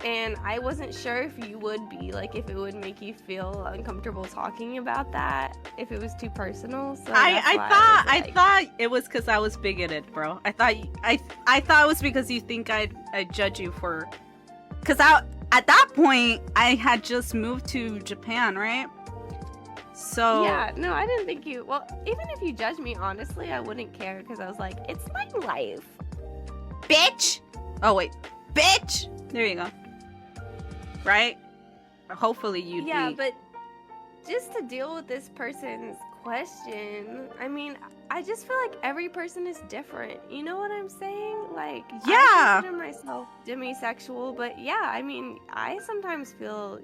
And I wasn't sure if you would be, like, if it would make you feel uncomfortable talking about that, if it was too personal. So I thought it was because I was bigoted, bro. I thought it was because you think I'd judge you for, because at that point, I had just moved to Japan, right? So Yeah, no, I didn't think you. Well, even if you judged me honestly, I wouldn't care because I was like, it's my life. bitch. Oh wait, bitch. There you go. Right? Hopefully you'd Yeah, be. but just to deal with this person's question, I mean, I just feel like every person is different. You know what I'm saying? Like, Yeah. I consider myself demisexual, but yeah, I mean, I sometimes feel,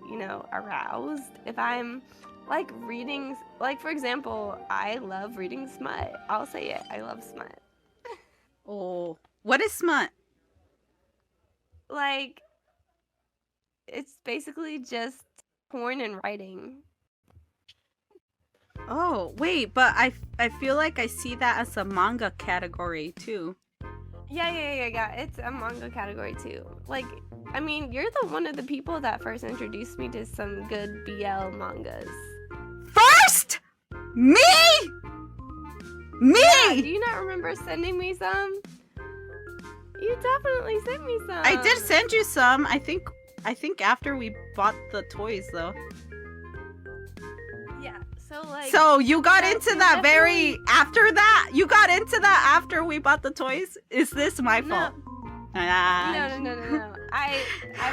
aroused if I'm like reading, like, for example, I love reading smut. I'll say it. I love smut. Oh, what is smut? Like, it's basically just porn and writing. Oh wait, but I feel like I see that as a manga category too. Yeah. It's a manga category too. Like, I mean, you're one of the people that first introduced me to some good BL mangas. First, me. Yeah, do you not remember sending me some? You definitely sent me some. I did send you some. I think after we bought the toys though. Yeah. So like. So you got yeah, into you that definitely- after that? You got into that after we bought the toys? Is this my No. fault? Ah. No. I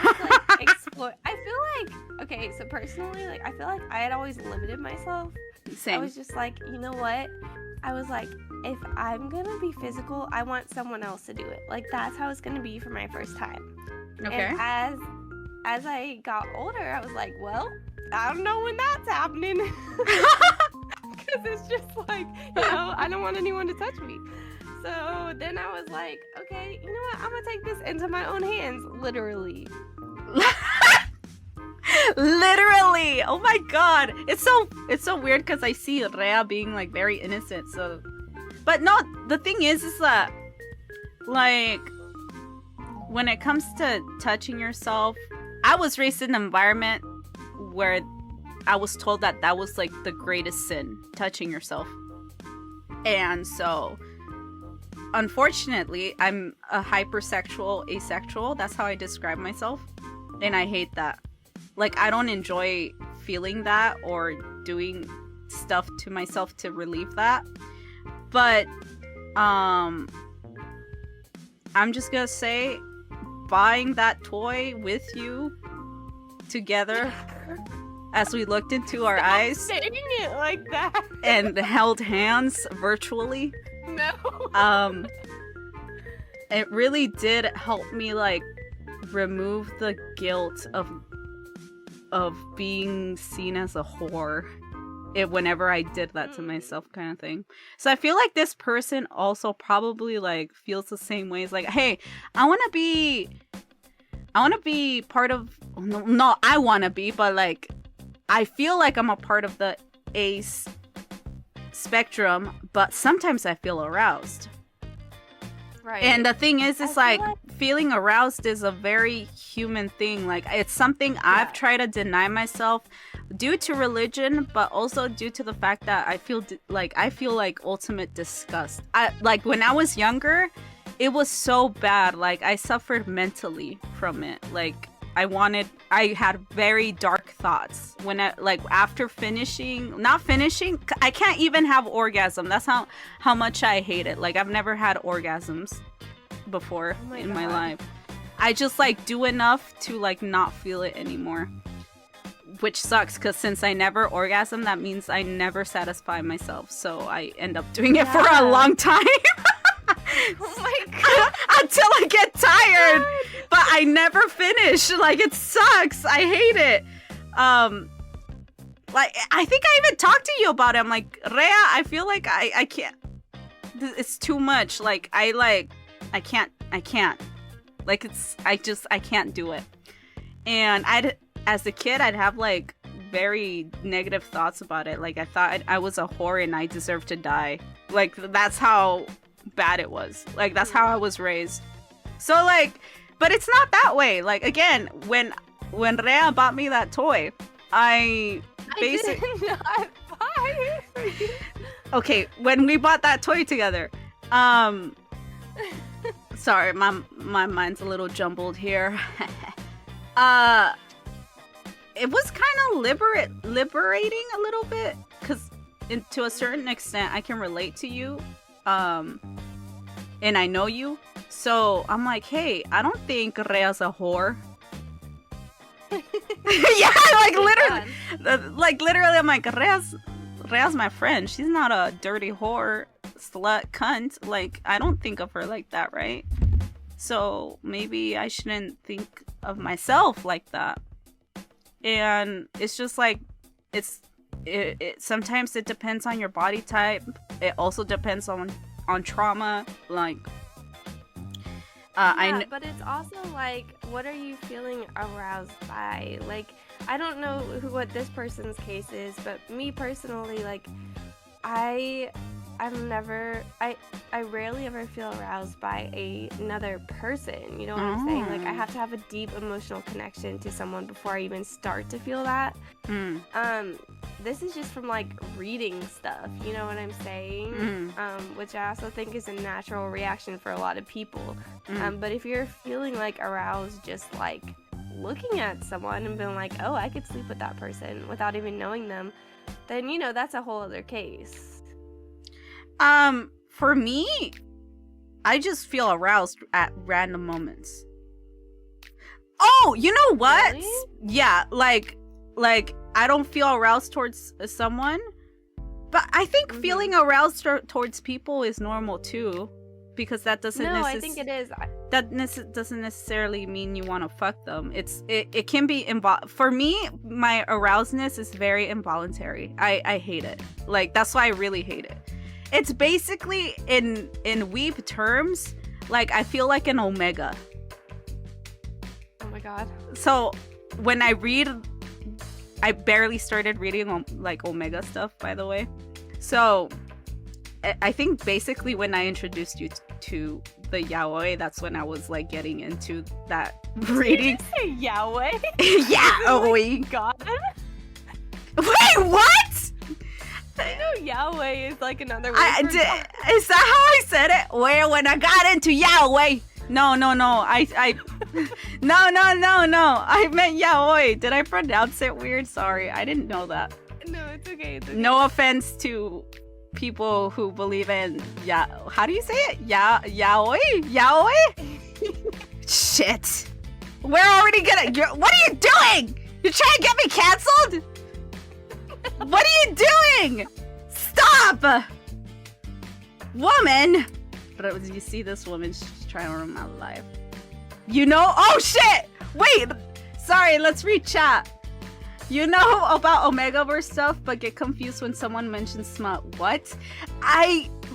was like explore. I feel like okay. So personally, like I feel like I had always limited myself. I Same. was just like, you know what? I was like, if I'm gonna be physical, I want someone else to do it. Like that's how it's gonna be for my first time. Okay. And as I got older, I was like, well, I don't know when that's happening. Because it's just like, I don't want anyone to touch me. So then I was like, okay, you know what? I'm gonna take this into my own hands, literally. Literally. Oh my god. It's so weird because I see Rhea being like very innocent. So, but no. The thing is that like when it comes to touching yourself, I was raised in an environment where I was told that was like the greatest sin, touching yourself. And so unfortunately, I'm a hypersexual asexual. That's how I describe myself. And I hate that. Like, I don't enjoy feeling that or doing stuff to myself to relieve that. But, I'm just gonna say, buying that toy with you together as we looked into our eyes Saying it like that. and held hands virtually, No. it really did help me, like, remove the guilt of being seen as a whore whenever I did that to myself, kind of thing. So I feel like this person also probably like feels the same way. It's like, hey, I want to be part of no, I want to be, but like I feel like I'm a part of the ace spectrum, but sometimes I feel aroused. Right. And the thing is, it's I like feel feeling aroused is a very human thing. Like, it's something I've tried to deny myself due to religion, but also due to the fact that I feel like ultimate disgust. Like when I was younger, it was so bad. Like, I suffered mentally from it. Like, I had very dark thoughts when after not finishing, I can't even have orgasm. That's how much I hate it. Like, I've never had orgasms before in my life. I just like do enough to like not feel it anymore, which sucks because since I never orgasm, that means I never satisfy myself. So I end up doing it for a long time. Oh my god. Until I get tired. But I never finish. Like, it sucks. I hate it. Like, I think I even talked to you about it. I'm like, Rhea, I feel like I can't. It's too much. Like, I can't. Like, I can't do it. And as a kid, I'd have like very negative thoughts about it. Like, I thought I was a whore and I deserved to die. Like, that's how bad it was. Like, that's how I was raised. So like, but it's not that way. Like, again, when Rhea bought me that toy, I did not buy it for you. Okay, when we bought that toy together, sorry, my mind's a little jumbled here. It was kind of liberating a little bit, because to a certain extent I can relate to you, and I know you, so I'm like, hey, I don't think Rhea's a whore. Yeah, like literally I'm like, Rhea's my friend, she's not a dirty whore, slut, cunt. Like, I don't think of her like that, right? So maybe I shouldn't think of myself like that. And it's just like, it sometimes it depends on your body type. It also depends on trauma. Like, but it's also like, what are you feeling aroused by? Like, I don't know what this person's case is, but me personally, like, I rarely ever feel aroused by another person. You know what I'm saying? Like, I have to have a deep emotional connection to someone before I even start to feel that. This is just from, like, reading stuff, you know what I'm saying? Which I also think is a natural reaction for a lot of people. But if you're feeling, like, aroused just, like, looking at someone and being like, oh, I could sleep with that person without even knowing them, then, you know, that's a whole other case. For me, I just feel aroused at random moments. Oh, you know what? Really? Yeah, like I don't feel aroused towards someone, but I think feeling aroused towards people is normal too, because that doesn't. No, I think it is. That doesn't necessarily mean you want to fuck them. It can be for me. My arousedness is very involuntary. I hate it. Like, that's why I really hate it. It's basically, in weeb terms, like, I feel like an omega. Oh my god. So when I read, I barely started reading like omega stuff, by the way. So I think basically when I introduced you to the yaoi, that's when I was like getting into that reading. Did you say yaoi? Yaoi. God. Wait, what? I know yaoi is like another word. Is that how I said it? Well, when I got into yaoi. No. No. I meant yaoi. Did I pronounce it weird? Sorry, I didn't know that. No, it's okay. No offense to people who believe in how do you say it? Yaoi? Shit. We're already what are you doing? You're trying to get me canceled? What are you doing? Stop! Woman! But you see this woman, she's trying to ruin my life. You know? Oh shit! Wait! Sorry, let's read chat. You know about Omegaverse stuff, but get confused when someone mentions smut. What?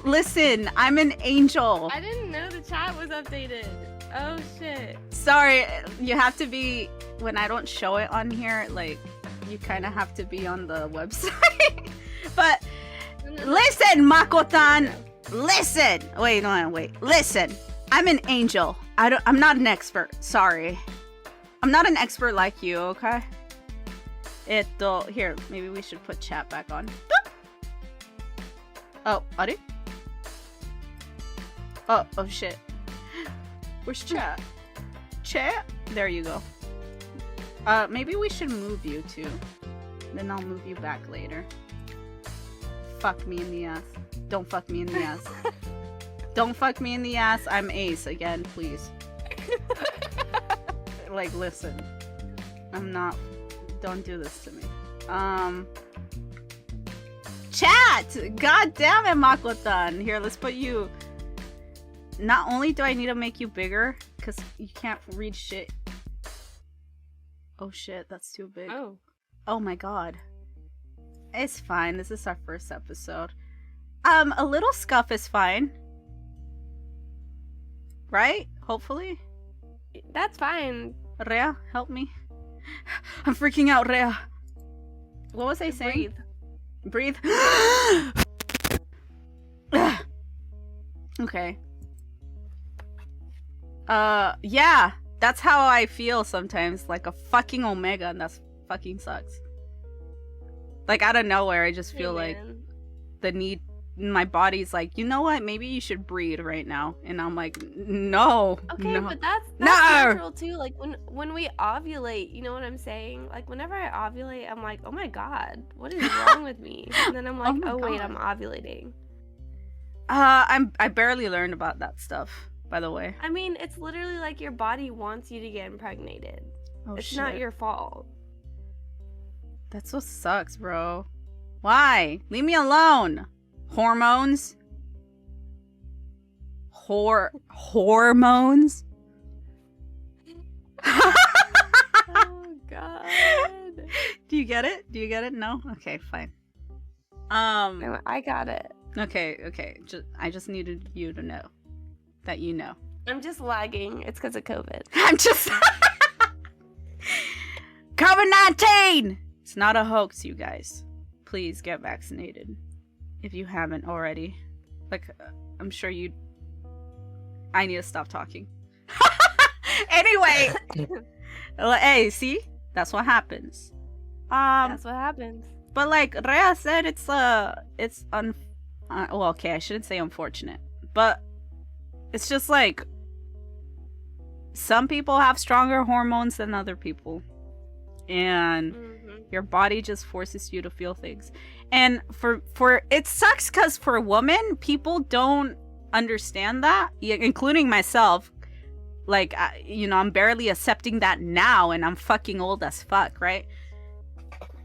Listen, I'm an angel. I didn't know the chat was updated. Oh shit. Sorry, you have to be, when I don't show it on here, like, you kind of have to be on the website. But listen, Makotan, listen. Wait. Listen, I'm an angel. I'm not an expert. Sorry, I'm not an expert like you. Okay. Here, maybe we should put chat back on. Oh, Adi? Oh shit. Where's chat? Chat? There you go. Maybe we should move you too. Then I'll move you back later. Fuck me in the ass. Don't fuck me in the ass. Don't fuck me in the ass. I'm Ace again, please. Like, listen. I'm not. Don't do this to me. Chat! God damn it, Makotan. Here, let's put you. Not only do I need to make you bigger, because you can't read shit. Oh shit, that's too big. Oh my god. It's fine. This is our first episode. A little scuff is fine. Right? Hopefully. That's fine. Rhea, help me. I'm freaking out, Rhea. What was I saying? Breathe. Okay. Yeah. That's how I feel sometimes, like a fucking omega, and that fucking sucks. Like, out of nowhere, I just feel like the need my body's like, you know what? Maybe you should breed right now. And I'm like, no. Okay, no. but that's No! natural too. Like when we ovulate, you know what I'm saying? Like whenever I ovulate, I'm like, oh my god, what is wrong with me? And then I'm like, my wait, God. I'm ovulating. I barely learned about that stuff, by the way. I mean, it's literally like your body wants you to get impregnated. Oh, It's shit. not your fault. That so sucks, bro. Why? Leave me alone. Hormones? Hormones? Oh god. Do you get it? Do you get it? No? Okay, fine. I got it. Okay. I just needed you to know that you know. I'm just lagging. It's because of COVID. I'm just COVID-19! It's not a hoax, you guys. Please get vaccinated if you haven't already. Like, I'm sure you... I need to stop talking. Anyway! Hey, see? That's what happens. That's what happens. But like Rhea said, well, okay, I shouldn't say unfortunate, but it's just like some people have stronger hormones than other people, and your body just forces you to feel things. And for it sucks because for women, people don't understand that, including myself. Like, I'm barely accepting that now, and I'm fucking old as fuck, right?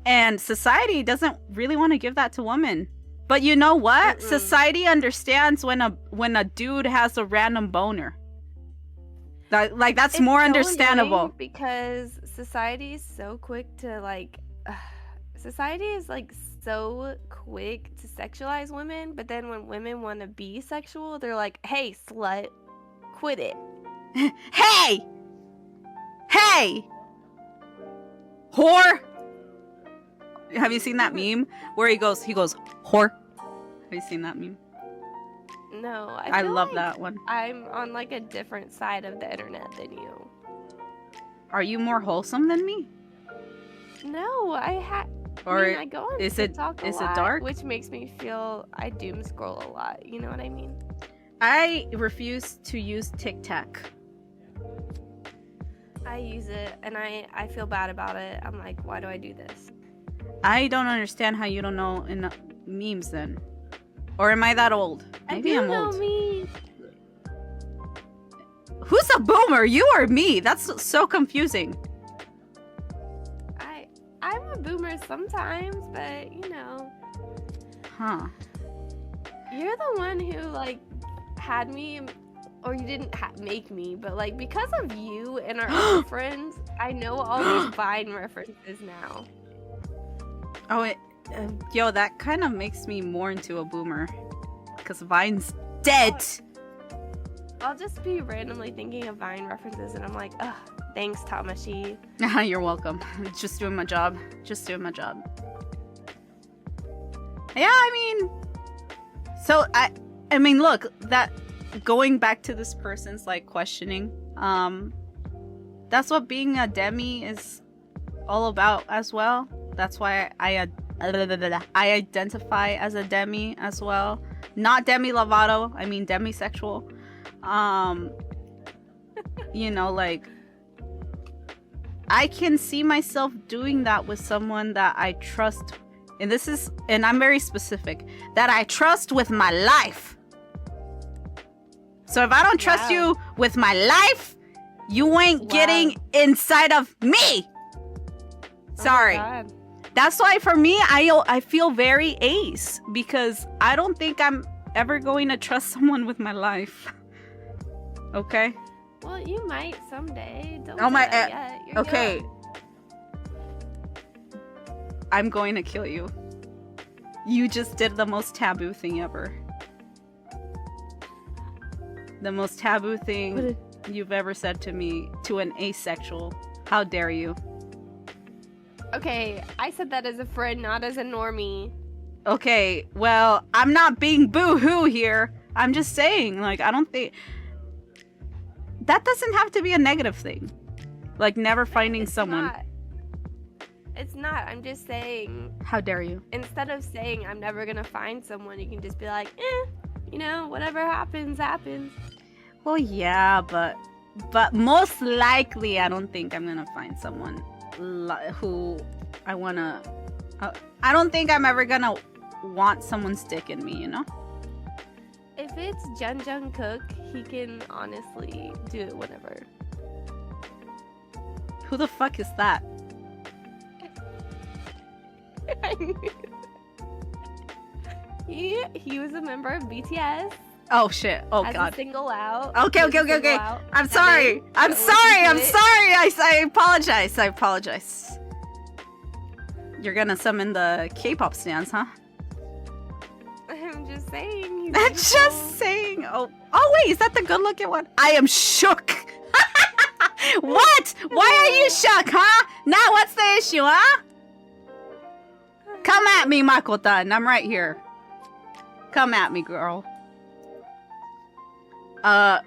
And society doesn't really want to give that to women. But you know what? Society understands when a dude has a random boner. That's more so understandable. annoying because society is so quick to society is like so quick to sexualize women, but then when women want to be sexual, they're like, "Hey, slut, quit it." Hey, whore. Have you seen that meme where he goes, whore? Have you seen that meme? No, I feel love like that one. I'm on like a different side of the internet than you. Are you more wholesome than me? No, I go on is it TikTok a is it lot, dark? which makes me feel I doom scroll a lot. You know what I mean? I refuse to use TikTok. I use it and I feel bad about it. I'm like, why do I do this? I don't understand how you don't know memes then. Or am I that old? Maybe I'm old. Me. Who's a boomer? You or me? That's so confusing. I'm a boomer sometimes, but you know. Huh. You're the one who like had me, or you didn't make me, but like because of you and our other friends, I know all these Vine references now. Oh, yo, that kind of makes me more into a boomer. Because Vine's dead. I'll just be randomly thinking of Vine references and I'm like, ugh, thanks, Tamashii. You're welcome. Just doing my job. Yeah, I mean, look, that going back to this person's like questioning, that's what being a demi is all about as well. That's why I identify as a demi as well. Not Demi Lovato, I mean demisexual. Like I can see myself doing that with someone that I trust, and I'm very specific, that I trust with my life. So if I don't trust you with my life, you ain't getting inside of me. Sorry. Oh That's why for me, I feel very ace, because I don't think I'm ever going to trust someone with my life. Okay? Well, you might someday. Don't Oh my, say that yet. You're okay. young. I'm going to kill you. You just did the most taboo thing ever. The most taboo thing you've ever said to me, to an asexual. How dare you? Okay, I said that as a friend, not as a normie. Okay, well, I'm not being boo-hoo here. I'm just saying, like, I don't think... That doesn't have to be a negative thing. Like, never finding It's someone. not. It's not. I'm just saying. How dare you? Instead of saying I'm never gonna find someone, you can just be like, whatever happens, happens. Well, yeah, but most likely, I don't think I'm gonna find someone who I wanna. I don't think I'm ever gonna want someone's dick in me, you know? If it's Jung Cook, he can honestly do it whenever. Who the fuck is that? He was a member of BTS. Oh shit! Oh as god! A single out. Okay. I'm sorry. I apologize. You're gonna summon the K-pop stans, huh? I'm just saying. I'm just saying. Oh wait, is that the good-looking one? I am shook. What? Why are you shook, huh? Now what's the issue, huh? Come at me, Makotan. I'm right here. Come at me, girl. I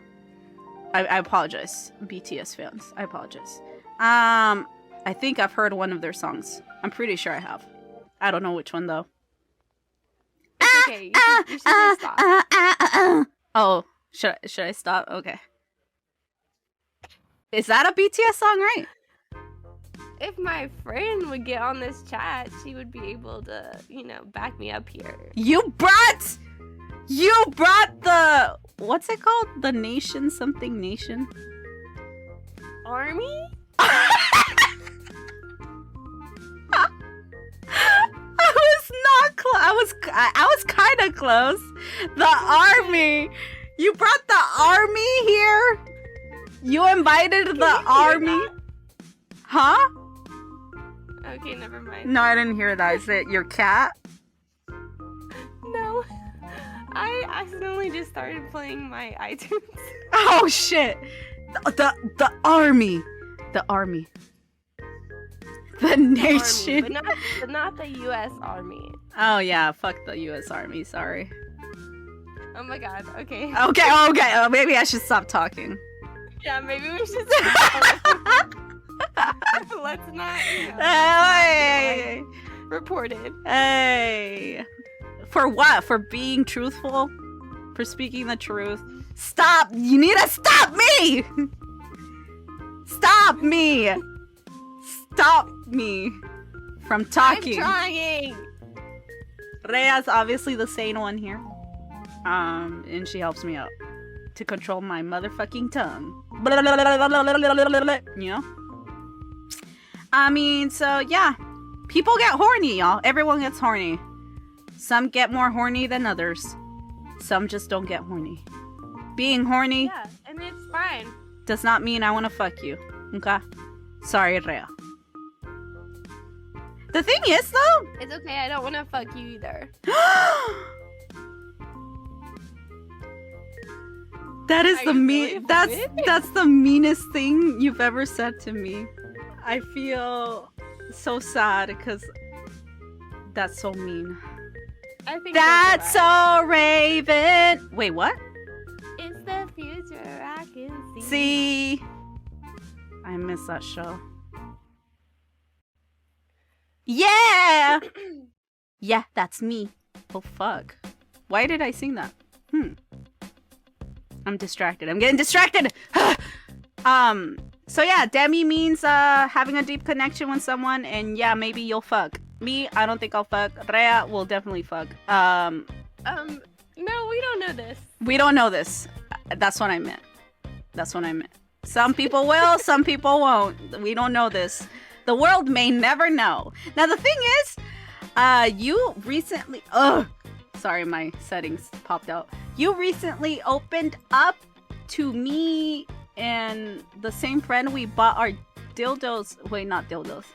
apologize, BTS fans. I apologize. I think I've heard one of their songs. I'm pretty sure I have. I don't know which one though. It's okay. You should just stop. Oh, should I stop? Okay. Is that a BTS song, right? If my friend would get on this chat, she would be able to, back me up here. You brought the, what's it called? The nation something nation? Army? I was kind of close. The army. You brought the army here? You invited the army? Huh? Okay, never mind. No, I didn't hear that. Is it your cat? No. I accidentally just started playing my iTunes. Oh shit. The army. The army. The nation. Army, but not the US Army. Oh yeah, fuck the US Army, sorry. Oh my god, okay. Okay. Maybe I should stop talking. Yeah, maybe we should stop. Let's not, Hey! Reported. Hey! For what? For being truthful? For speaking the truth? Stop! You need to stop me! Stop me! Stop me from talking. I'm trying! Rhea's obviously the sane one here. And she helps me out to control my motherfucking tongue. You know? I mean, so yeah. People get horny, y'all. Everyone gets horny. Some get more horny than others. Some just don't get horny. Being horny Yeah, and it's fine. does not mean I want to fuck you. Okay? Sorry, Rhea. The thing is, though... It's okay, I don't want to fuck you either. That is Are the you mean. really That's the meanest thing you've ever said to me. I feel so sad because that's so mean. I think That's so Raven. Wait, what? It's the future I can see. See, I miss that show. Yeah, yeah, that's me. Oh fuck! Why did I sing that? I'm distracted. I'm getting distracted. So yeah, Demi means having a deep connection with someone, and yeah, maybe you'll fuck. Me, I don't think I'll fuck. Rhea will definitely fuck. No, we don't know this. We don't know this. That's what I meant. That's what I meant. Some people will, some people won't. We don't know this. The world may never know. Now the thing is, you recently sorry, my settings popped out. You recently opened up to me and the same friend we bought our dildos. Wait, not dildos.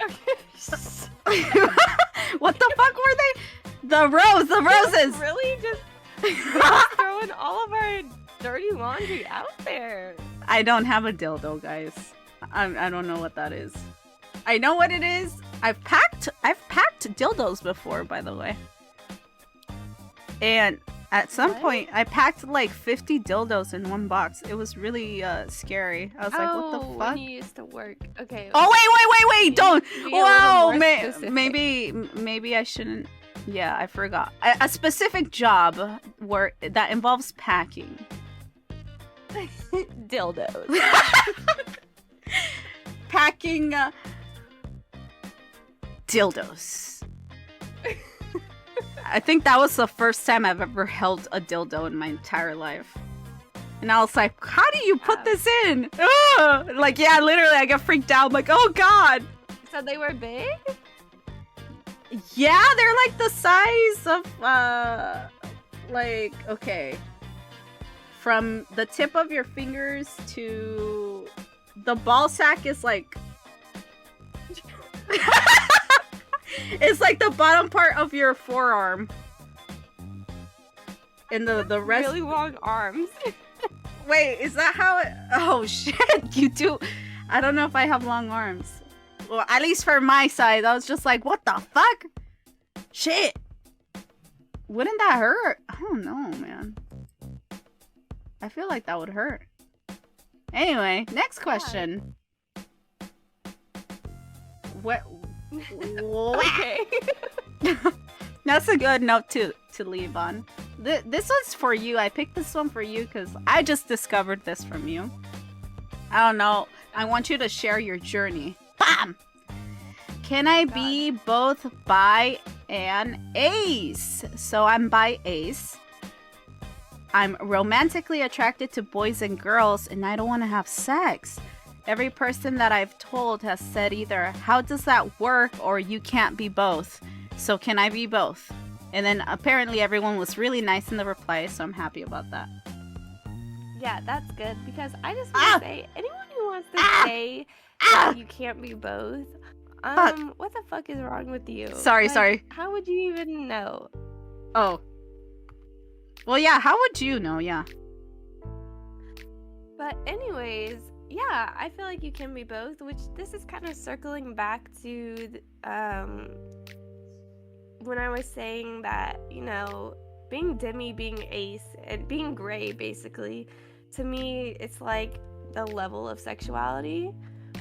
Okay. What the fuck were they? The roses. Really just throwing all of our dirty laundry out there. I don't have a dildo, guys. I don't know what that is. I know what it is. I've packed dildos before, by the way. And At some What? point, I packed like 50 dildos in one box. It was really scary. I was like, what the fuck? When you used to work. Okay. Oh, wait, don't. Be a little Wow, more specific. maybe I shouldn't. Yeah, I forgot. A specific job where that involves packing. Dildos. Packing dildos. I think that was the first time I've ever held a dildo in my entire life. And I was like, how do you put this in? Ugh! Like, yeah, literally, I get freaked out. I'm like, oh, God. So they were big? Yeah, they're like the size of, like, okay. From the tip of your fingers to the ball sack is like... It's like the bottom part of your forearm. And the rest... Really long arms. Wait, is that how it... Oh, shit, you do... I don't know if I have long arms. Well, at least for my size, I was just like, what the fuck? Shit. Wouldn't that hurt? I don't know, man. I feel like that would hurt. Anyway, next question. What? Okay. That's a good note to leave on. This one's for you. I picked this one for you because I just discovered this from you. I don't know. I want you to share your journey. Bam! Can I be both bi and ace? So I'm bi ace. I'm romantically attracted to boys and girls and I don't want to have sex. Every person that I've told has said either, how does that work, or you can't be both. So can I be both? And then apparently everyone was really nice in the reply, so I'm happy about that. Yeah, that's good because I just want to say, anyone who wants to say that you can't be both, what the fuck is wrong with you? Sorry. How would you even know? Oh. Well, yeah, how would you know? Yeah. But anyways, yeah, I feel like you can be both, which this is kind of circling back to when I was saying that, you know, being demi, being ace, and being gray, basically, to me, it's like the level of sexuality,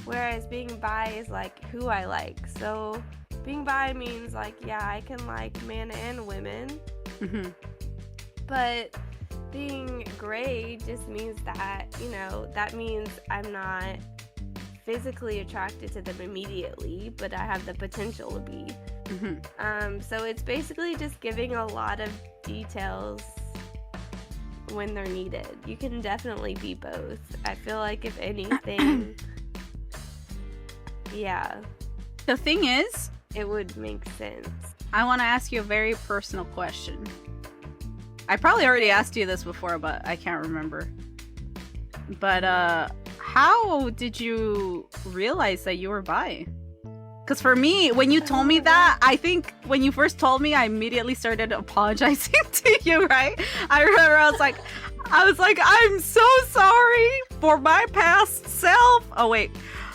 whereas being bi is like who I like. So being bi means like, yeah, I can like men and women, but being gray just means that, you know, that means I'm not physically attracted to them immediately, but I have the potential to be. So it's basically just giving a lot of details when they're needed. You can definitely be both. I feel like if anything, yeah. The thing is, it would make sense. I want to ask you a very personal question. I probably already asked you this before, but I can't remember. But how did you realize that you were bi? Because for me, when you told me that, I think when you first told me, I immediately started apologizing to you, right? I remember I was like, I'm so sorry for my past self. Oh, wait.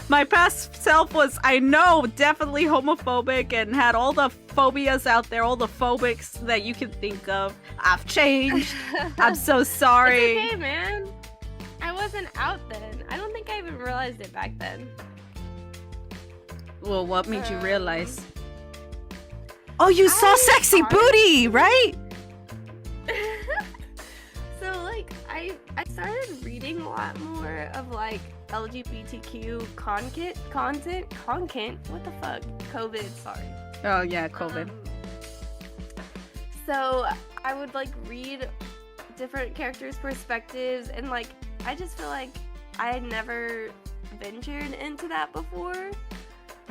My past self was, I know, definitely homophobic and had all the phobias out there, all the phobics that you can think of. I've changed. I'm so sorry. It's okay, man. I wasn't out then. I don't think I even realized it back then. Well, what made you realize? Oh, you saw sexy booty, right? So, like, I started reading a lot more of, like, LGBTQ content. What the fuck? COVID, sorry. Oh, yeah, COVID. So, I would, like, read different characters' perspectives, and, like, I just feel like I had never ventured into that before.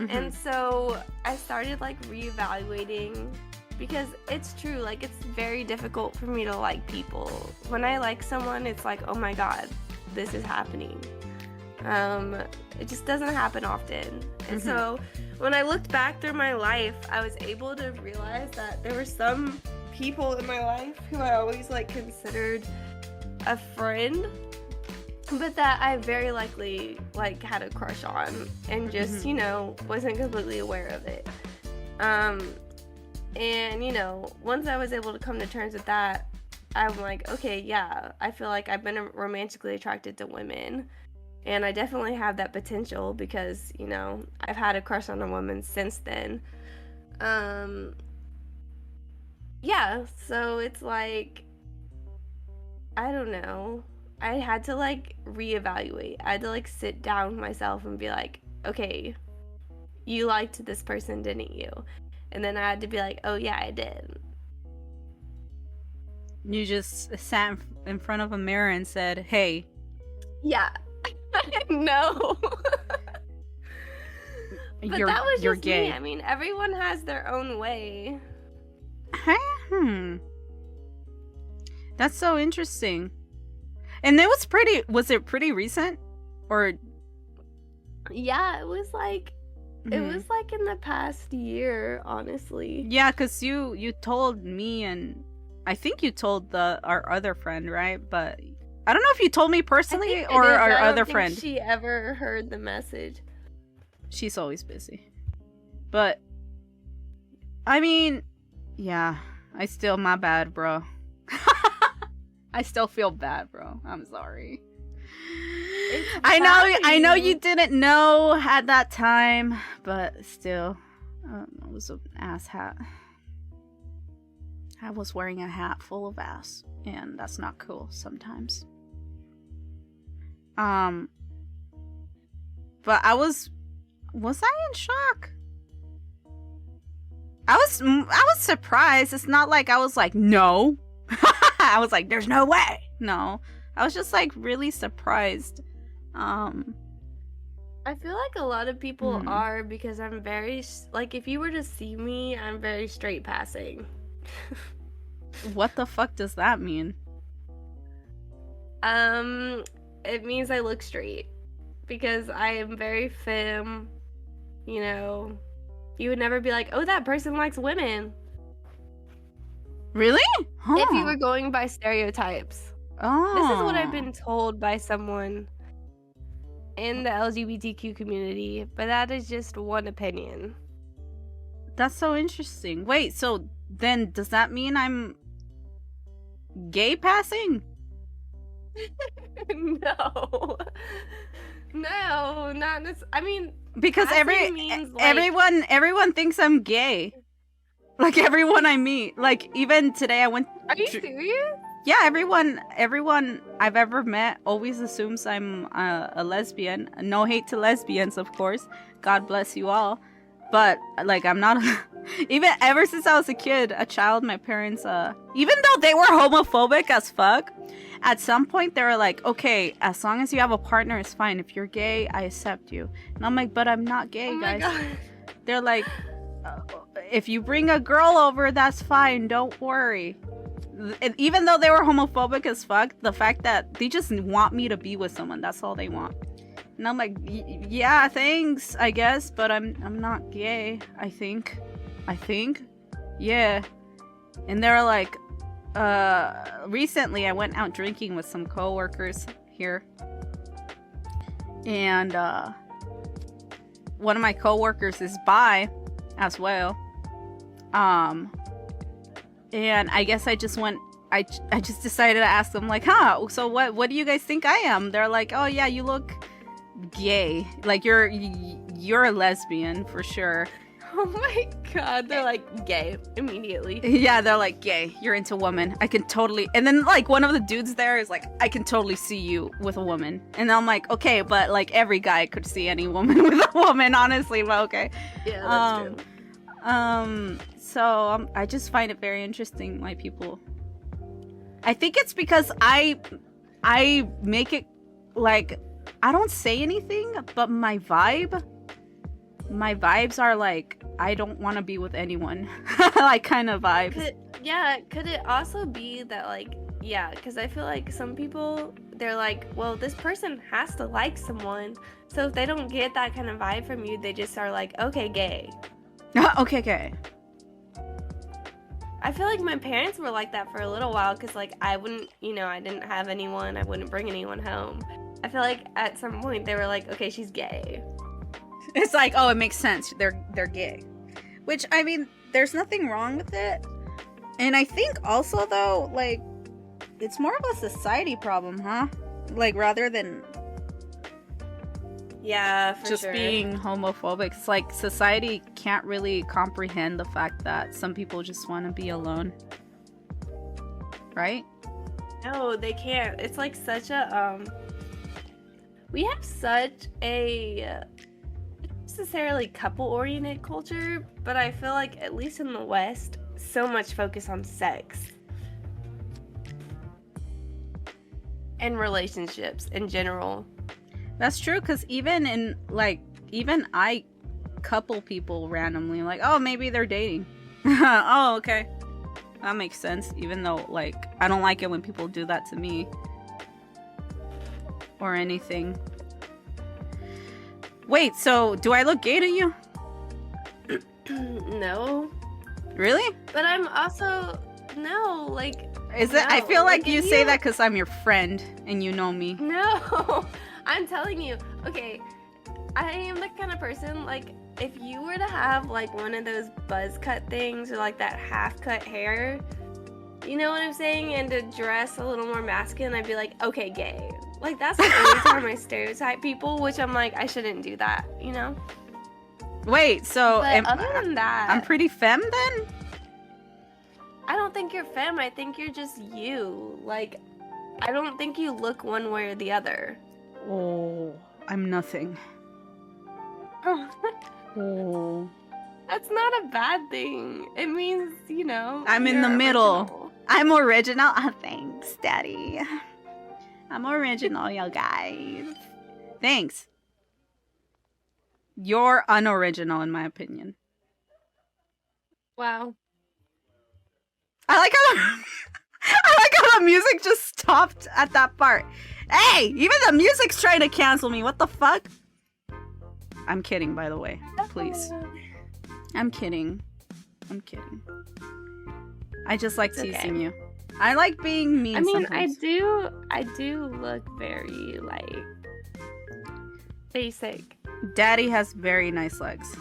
And so I started like reevaluating, because it's true, like it's very difficult for me to like people. When I like someone, it's like, oh my god, this is happening. It just doesn't happen often. And so when I looked back through my life, I was able to realize that there were some people in my life who I always like considered a friend, but that I very likely like had a crush on and just, you know, wasn't completely aware of it. And, you know, once I was able to come to terms with that, I'm like, okay, yeah, I feel like I've been romantically attracted to women. And I definitely have that potential because, you know, I've had a crush on a woman since then. Yeah, so it's like, I don't know. I had to, like, reevaluate. I had to, like, sit down with myself and be like, okay, you liked this person, didn't you? And then I had to be like, oh, yeah, I did. You just sat in front of a mirror and said, hey. Yeah. No. But that was you're just gay. me. I mean, everyone has their own way. That's so interesting. And was it pretty recent? Or Yeah, it was like it was like in the past year, honestly. yeah, because you told me, and I think you told our other friend, right? But I don't know if you told me personally or our other friend. I don't think she ever heard the message. She's always busy. But I mean, yeah, my bad, bro. I still feel bad, bro. I'm sorry. I know you didn't know at that time, but still, it was an ass hat. I was wearing a hat full of ass, and that's not cool sometimes. But I was I in shock? I was surprised. It's not like I was like, no. I was like, there's no way. No. I was just like really surprised. I feel like a lot of people are, because I'm very, like, if you were to see me, I'm very straight passing. What the fuck does that mean? It means I look straight, because I am very femme, you know. You would never be like, oh, that person likes women. Really? Huh. If you were going by stereotypes. Oh. This is what I've been told by someone in the LGBTQ community, but that is just one opinion. That's so interesting. Wait, so then does that mean I'm gay passing? No. No, not necessarily. I mean, because everyone thinks I'm gay. Like everyone I meet. Like even today I went. Are you serious? Yeah, everyone I've ever met always assumes I'm a lesbian. No hate to lesbians, of course. God bless you all. But like I'm not. Even ever since I was a kid, a child, my parents, even though they were homophobic as fuck, at some point they were like, okay, as long as you have a partner, it's fine. If you're gay, I accept you. And I'm like, but I'm not gay, guys. God. They're like, if you bring a girl over, that's fine. Don't worry. And even though they were homophobic as fuck, the fact that they just want me to be with someone, that's all they want. And I'm like, yeah, thanks, I guess, but I'm not gay, I think. Yeah. And they're like, recently I went out drinking with some coworkers here. And one of my coworkers is bi as well. And I guess I just decided to ask them, like, so what do you guys think I am? They're like, oh yeah, you look gay. Like you're a lesbian for sure. Oh my god, they're like gay immediately. Yeah, they're like, gay, you're into women. I can totally. And then like one of the dudes there is like, I can totally see you with a woman. And I'm like, okay, but like every guy could see any woman with a woman, honestly, but okay. Yeah, that's true. So I just find it very interesting why people. I think it's because I make it like I don't say anything, but my vibes are like I don't want to be with anyone, like kind of vibes. Could it also be that like, yeah, because I feel like some people, they're like, well, this person has to like someone, so if they don't get that kind of vibe from you, they just are like, okay, gay. Okay, gay. I feel like my parents were like that for a little while, because like I wouldn't, I didn't have anyone, I wouldn't bring anyone home. I feel like at some point they were like, okay, she's gay. It's like, oh, it makes sense. They're gay. Which, I mean, there's nothing wrong with it. And I think also, though, like, it's more of a society problem, huh? Like, rather than Yeah, for just sure. being homophobic. It's like society can't really comprehend the fact that some people just want to be alone. Right? No, they can't. It's like such a we have such a not necessarily couple-oriented culture, but I feel like at least in the West, so much focus on sex and relationships in general. That's true, because even I couple people randomly, like, oh, maybe they're dating. Oh, okay. That makes sense, even though, like, I don't like it when people do that to me. Or anything. Wait, so, do I look gay to you? No. Really? But I'm also, no, like... Is it? I no. feel like you say you- that because I'm your friend, and you know me. No, I'm telling you. Okay, I am the kind of person, like, if you were to have, like, one of those buzz cut things or, like, that half cut hair, you know what I'm saying? And to dress a little more masculine, I'd be like, okay, gay. Like, that's the only time I stereotype people, which I'm like, I shouldn't do that, you know? Wait, so But other than that, I'm pretty femme then? I don't think you're femme. I think you're just you. Like, I don't think you look one way or the other. Oh, I'm nothing. Oh. That's not a bad thing. It means, you know, I'm in you're the middle. original. I'm original. Oh, thanks, Daddy. I'm original, you guys. Thanks. You're unoriginal, in my opinion. Wow. I like how the music just stopped at that part. Hey, even the music's trying to cancel me. What the fuck? I'm kidding, by the way. Please. I'm kidding. I'm kidding. I just like It's okay. teasing you. I like being mean. I mean, sometimes. I do look very, like, basic. Daddy has very nice legs,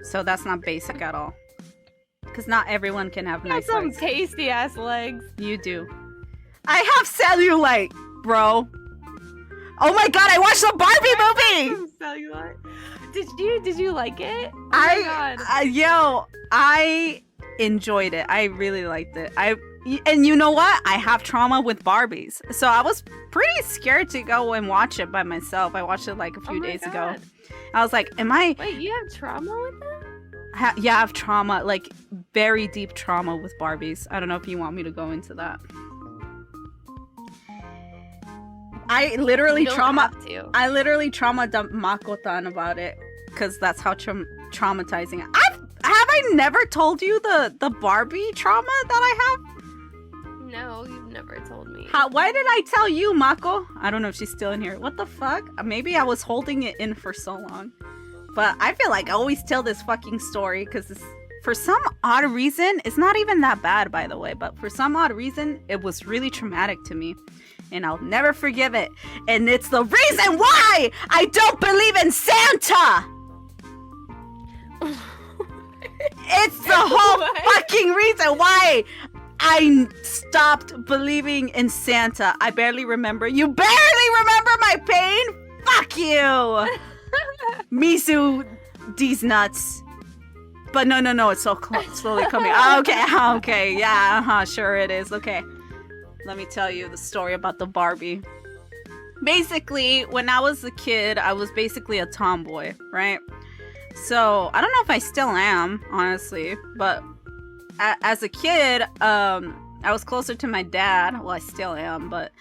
so that's not basic at all. Because not everyone can have You have nice some legs. tasty ass legs. You do. I have cellulite, bro. Oh my god! I watched the Barbie movie. Cellulite. Did you like it? Oh my god. I enjoyed it. I really liked it. And you know what? I have trauma with Barbies, so I was pretty scared to go and watch it by myself. I watched it like a Oh few my days ago. God. I was like, "Am I?" Wait, you have trauma with them? Yeah, I have trauma, like very deep trauma with Barbies. I don't know if you want me to go into that. I literally You don't have to. I literally trauma dumped Makotan about it because that's how traumatizing. Have I never told you the Barbie trauma that I have? No, you've never told me. Why did I tell you, Mako? I don't know if she's still in here. What the fuck? Maybe I was holding it in for so long. But I feel like I always tell this fucking story because for some odd reason, it's not even that bad, by the way, but for some odd reason, it was really traumatic to me. And I'll never forgive it. And it's the reason why I don't believe in Santa! It's the whole What? fucking reason why I stopped believing in Santa. I barely remember. You barely remember my pain? Fuck you! Misu, these nuts. But no, it's so slowly coming. Okay, yeah, sure it is. Okay. Let me tell you the story about the Barbie. Basically, when I was a kid, I was basically a tomboy, right? So, I don't know if I still am, honestly, but as a kid, I was closer to my dad. Well, I still am, but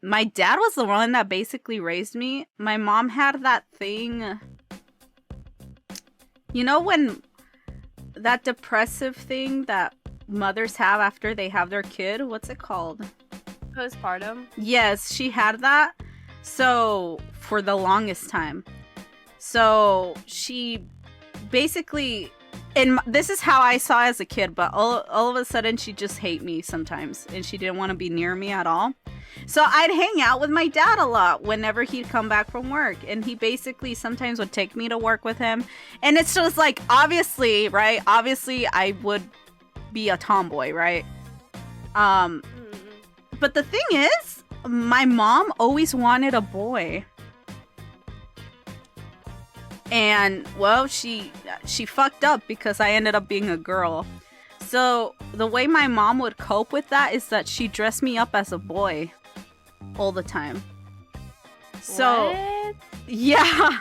my dad was the one that basically raised me. My mom had that thing, you know, when that depressive thing that mothers have after they have their kid, what's it called? Postpartum. Yes, she had that. So for the longest time, so she basically, and this is how I saw as a kid, but all of a sudden she just hate me sometimes, and she didn't want to be near me at all. So I'd hang out with my dad a lot whenever he'd come back from work, and he basically sometimes would take me to work with him, and it's just like, obviously, right? Obviously, I would be a tomboy, right? But the thing is, my mom always wanted a boy. And, well, she fucked up because I ended up being a girl. So, the way my mom would cope with that is that she dressed me up as a boy all the time. So, What? yeah.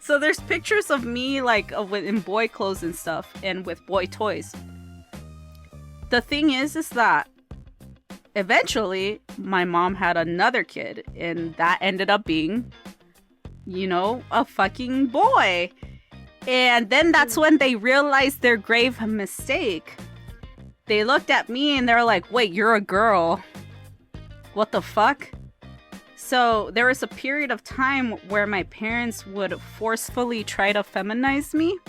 So, there's pictures of me, like, in boy clothes and stuff, and with boy toys. The thing is that eventually, my mom had another kid, and that ended up being, you know, a fucking boy. And then that's when they realized their grave mistake. They looked at me and they're like, wait, you're a girl. What the fuck? So there was a period of time where my parents would forcefully try to feminize me.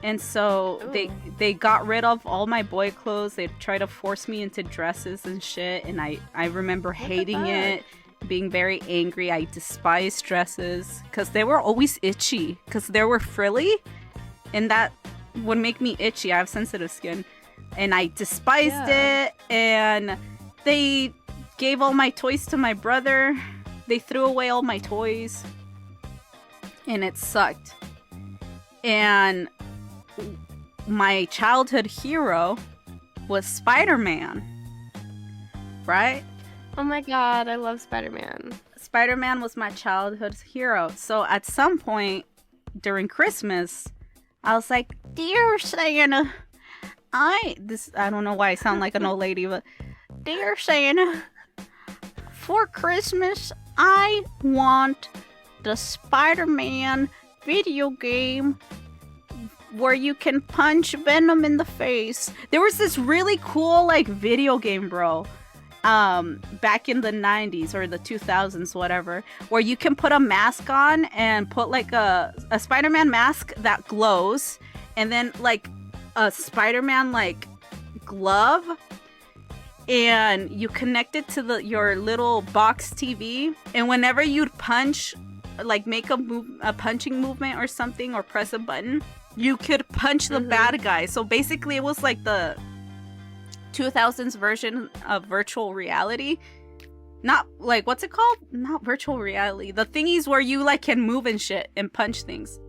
And so they got rid of all my boy clothes. They'd try to force me into dresses and shit. And I remember hating it, being very angry. I despised dresses because they were always itchy because they were frilly. And that would make me itchy. I have sensitive skin. And I despised it. And they gave all my toys to my brother. They threw away all my toys. And it sucked. And my childhood hero was Spider-Man. Right? Oh my god, I love Spider-Man. Spider-Man was my childhood hero. So at some point during Christmas, I was like, "Dear Santa, I don't know why I sound like an old lady, but dear Santa, for Christmas, I want the Spider-Man video game where you can punch Venom in the face." There was this really cool like video game, bro. Back in the 90s or the 2000s, whatever, where you can put a mask on and put like a Spider-Man mask that glows, and then like a Spider-Man like glove, and you connect it to your little box TV, and whenever you'd punch, like make a punching movement or something, or press a button, you could punch the bad guy. So basically it was like the 2000s version of virtual reality. Not like, what's it called? Not virtual reality. The thingies where you like can move and shit and punch things.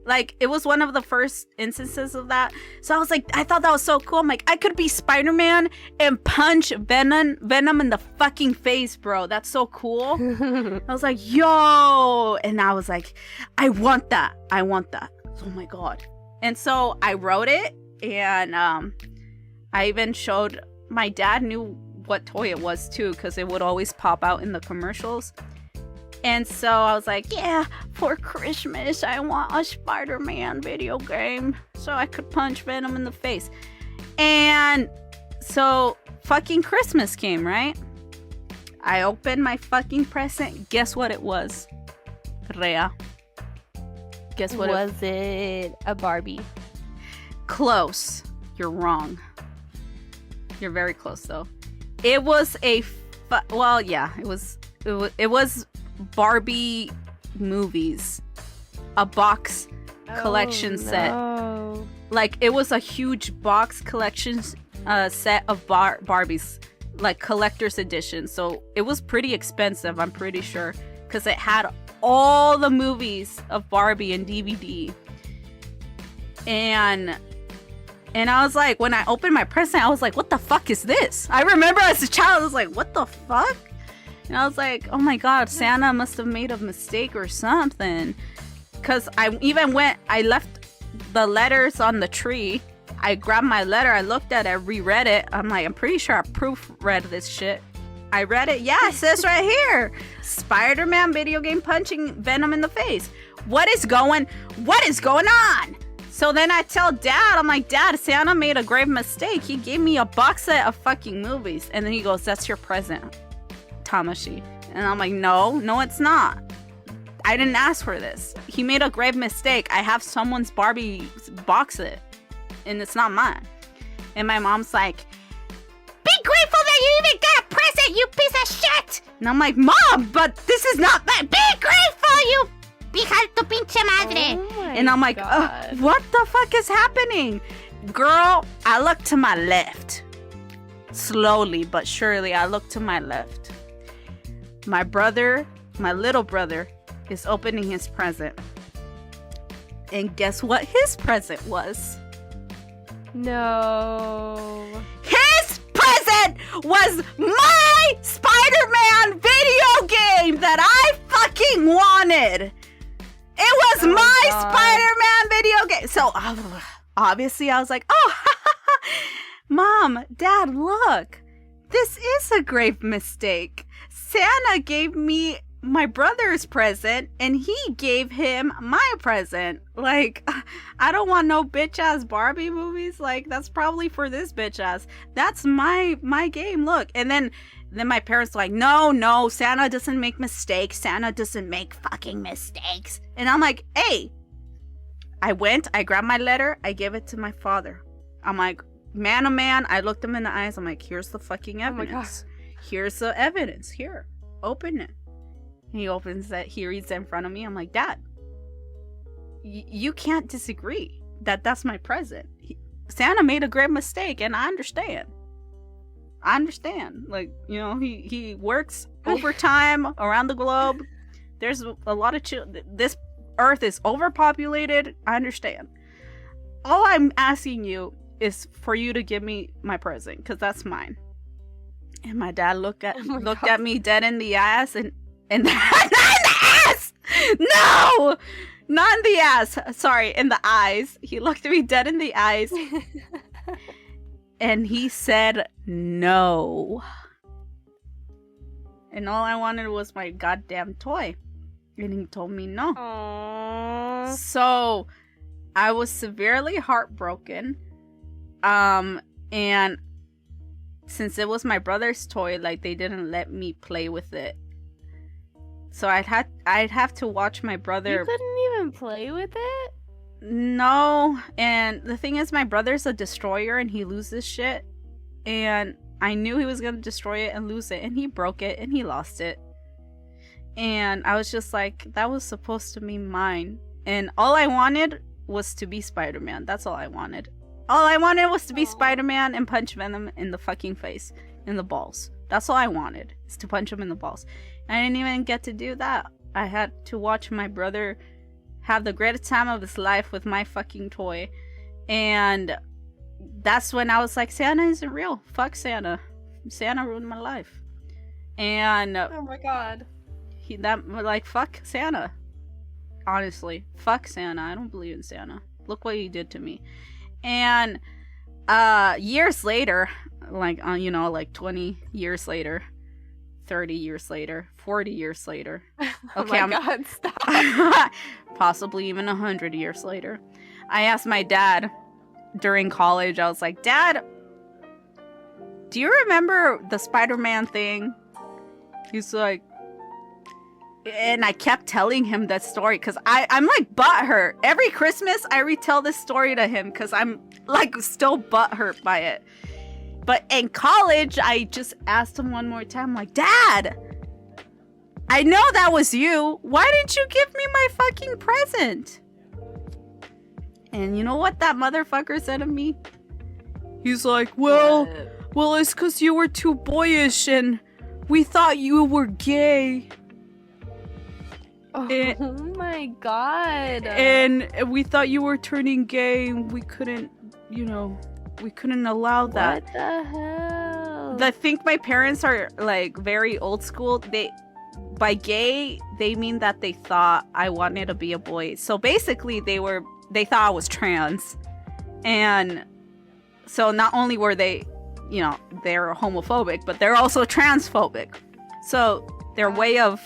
Like, it was one of the first instances of that. So I was like, I thought that was so cool. I'm like, I could be Spider-Man and punch Venom in the fucking face, bro. That's so cool. I was like, yo. And I was like, I want that. Oh my god. And so I wrote it, and I even showed my dad knew what toy it was too, because it would always pop out in the commercials. And so I was like, yeah, for Christmas I want a Spider-Man video game so I could punch Venom in the face. And so fucking Christmas came, right? I opened my fucking present. Guess what it was? Rhea. Guess what? Was it a Barbie? Close. You're wrong. You're very close though. It was it was Barbie movies, a box collection set. Like, it was a huge box collection set of Barbies, like collector's edition. So it was pretty expensive, I'm pretty sure, because it had all the movies of Barbie and DVD. And I was like, when I opened my present, I was like, what the fuck is this? I remember as a child, I was like, what the fuck? And I was like, oh my god, Santa must have made a mistake or something. Because I left the letters on the tree. I grabbed my letter, I looked at it, I reread it. I'm like, I'm pretty sure I proofread this shit. I read it. Yeah, it says right here, Spider-Man video game punching Venom in the face. What is going on? So then I tell Dad, I'm like, Dad, Santa made a grave mistake. He gave me a box set of fucking movies. And then he goes, that's your present, Tamashii. And I'm like, no, it's not. I didn't ask for this. He made a grave mistake. I have someone's Barbie box set, and it's not mine. And my mom's like, be grateful that you even got a present, you piece of shit. And I'm like, Mom, but this is not mine. Be grateful, you hija tu pinche madre. And I'm like, what the fuck is happening? Girl, I look to my left. slowly but surely, I look to my left. My little brother, is opening his present. And guess what his present was? No. His present was my Spider-Man video game that I fucking wanted. It was my God. Spider-Man video game. So obviously I was like, oh, Mom, Dad, look. This is a grave mistake. Santa gave me my brother's present and he gave him my present. Like, I don't want no bitch ass Barbie movies. Like, that's probably for this bitch ass. That's my game. Look. And then my parents were like, no, Santa doesn't make mistakes. Santa doesn't make fucking mistakes. And I'm like, hey. I grabbed my letter, I gave it to my father. I'm like, man, oh man, I looked him in the eyes. I'm like, here's the fucking evidence. Here's the evidence. Here, open it. He opens it. He reads it in front of me. I'm like, Dad, you can't disagree that's my present. Santa made a great mistake, and I understand. Like, you know, he works overtime around the globe. There's a lot of this earth is overpopulated. I understand. All I'm asking you is for you to give me my present, because that's mine. And my dad looked at me dead in the ass and not in the ass! No! Not in the ass. Sorry, in the eyes. He looked at me dead in the eyes. And he said no. And all I wanted was my goddamn toy. And he told me no. Aww. So I was severely heartbroken. And since it was my brother's toy, like, they didn't let me play with it. So I'd have to watch my brother. You couldn't even play with it? No. And the thing is, my brother's a destroyer and he loses shit. And I knew he was gonna destroy it and lose it, and he broke it and he lost it. And I was just like, that was supposed to be mine. And all I wanted was to be Spider-Man. That's all I wanted. All I wanted was to be Spider-Man and punch Venom in the fucking face, in the balls. That's all I wanted, is to punch him in the balls. I didn't even get to do that. I had to watch my brother have the greatest time of his life with my fucking toy. And that's when I was like, Santa isn't real. Fuck Santa. Santa ruined my life. And oh my god. Fuck Santa. Honestly, fuck Santa. I don't believe in Santa. Look what he did to me. And years later, like 20 years later, 30 years later, 40 years later. Okay, oh my god, stop. Possibly even 100 years later. I asked my dad during college, I was like, Dad, do you remember the Spider-Man thing? He's like, and I kept telling him that story because I'm like butthurt. Every Christmas I retell this story to him because I'm like still butthurt by it. But in college, I just asked him one more time, like, Dad, I know that was you. Why didn't you give me my fucking present? And you know what that motherfucker said to me? He's like, well, it's because you were too boyish and we thought you were gay. Oh my god. And we thought you were turning gay and we couldn't allow that. What the hell? I think my parents are like very old school. By gay, they mean that they thought I wanted to be a boy. So basically they thought I was trans. And so not only were they, they're homophobic, but they're also transphobic. So their way of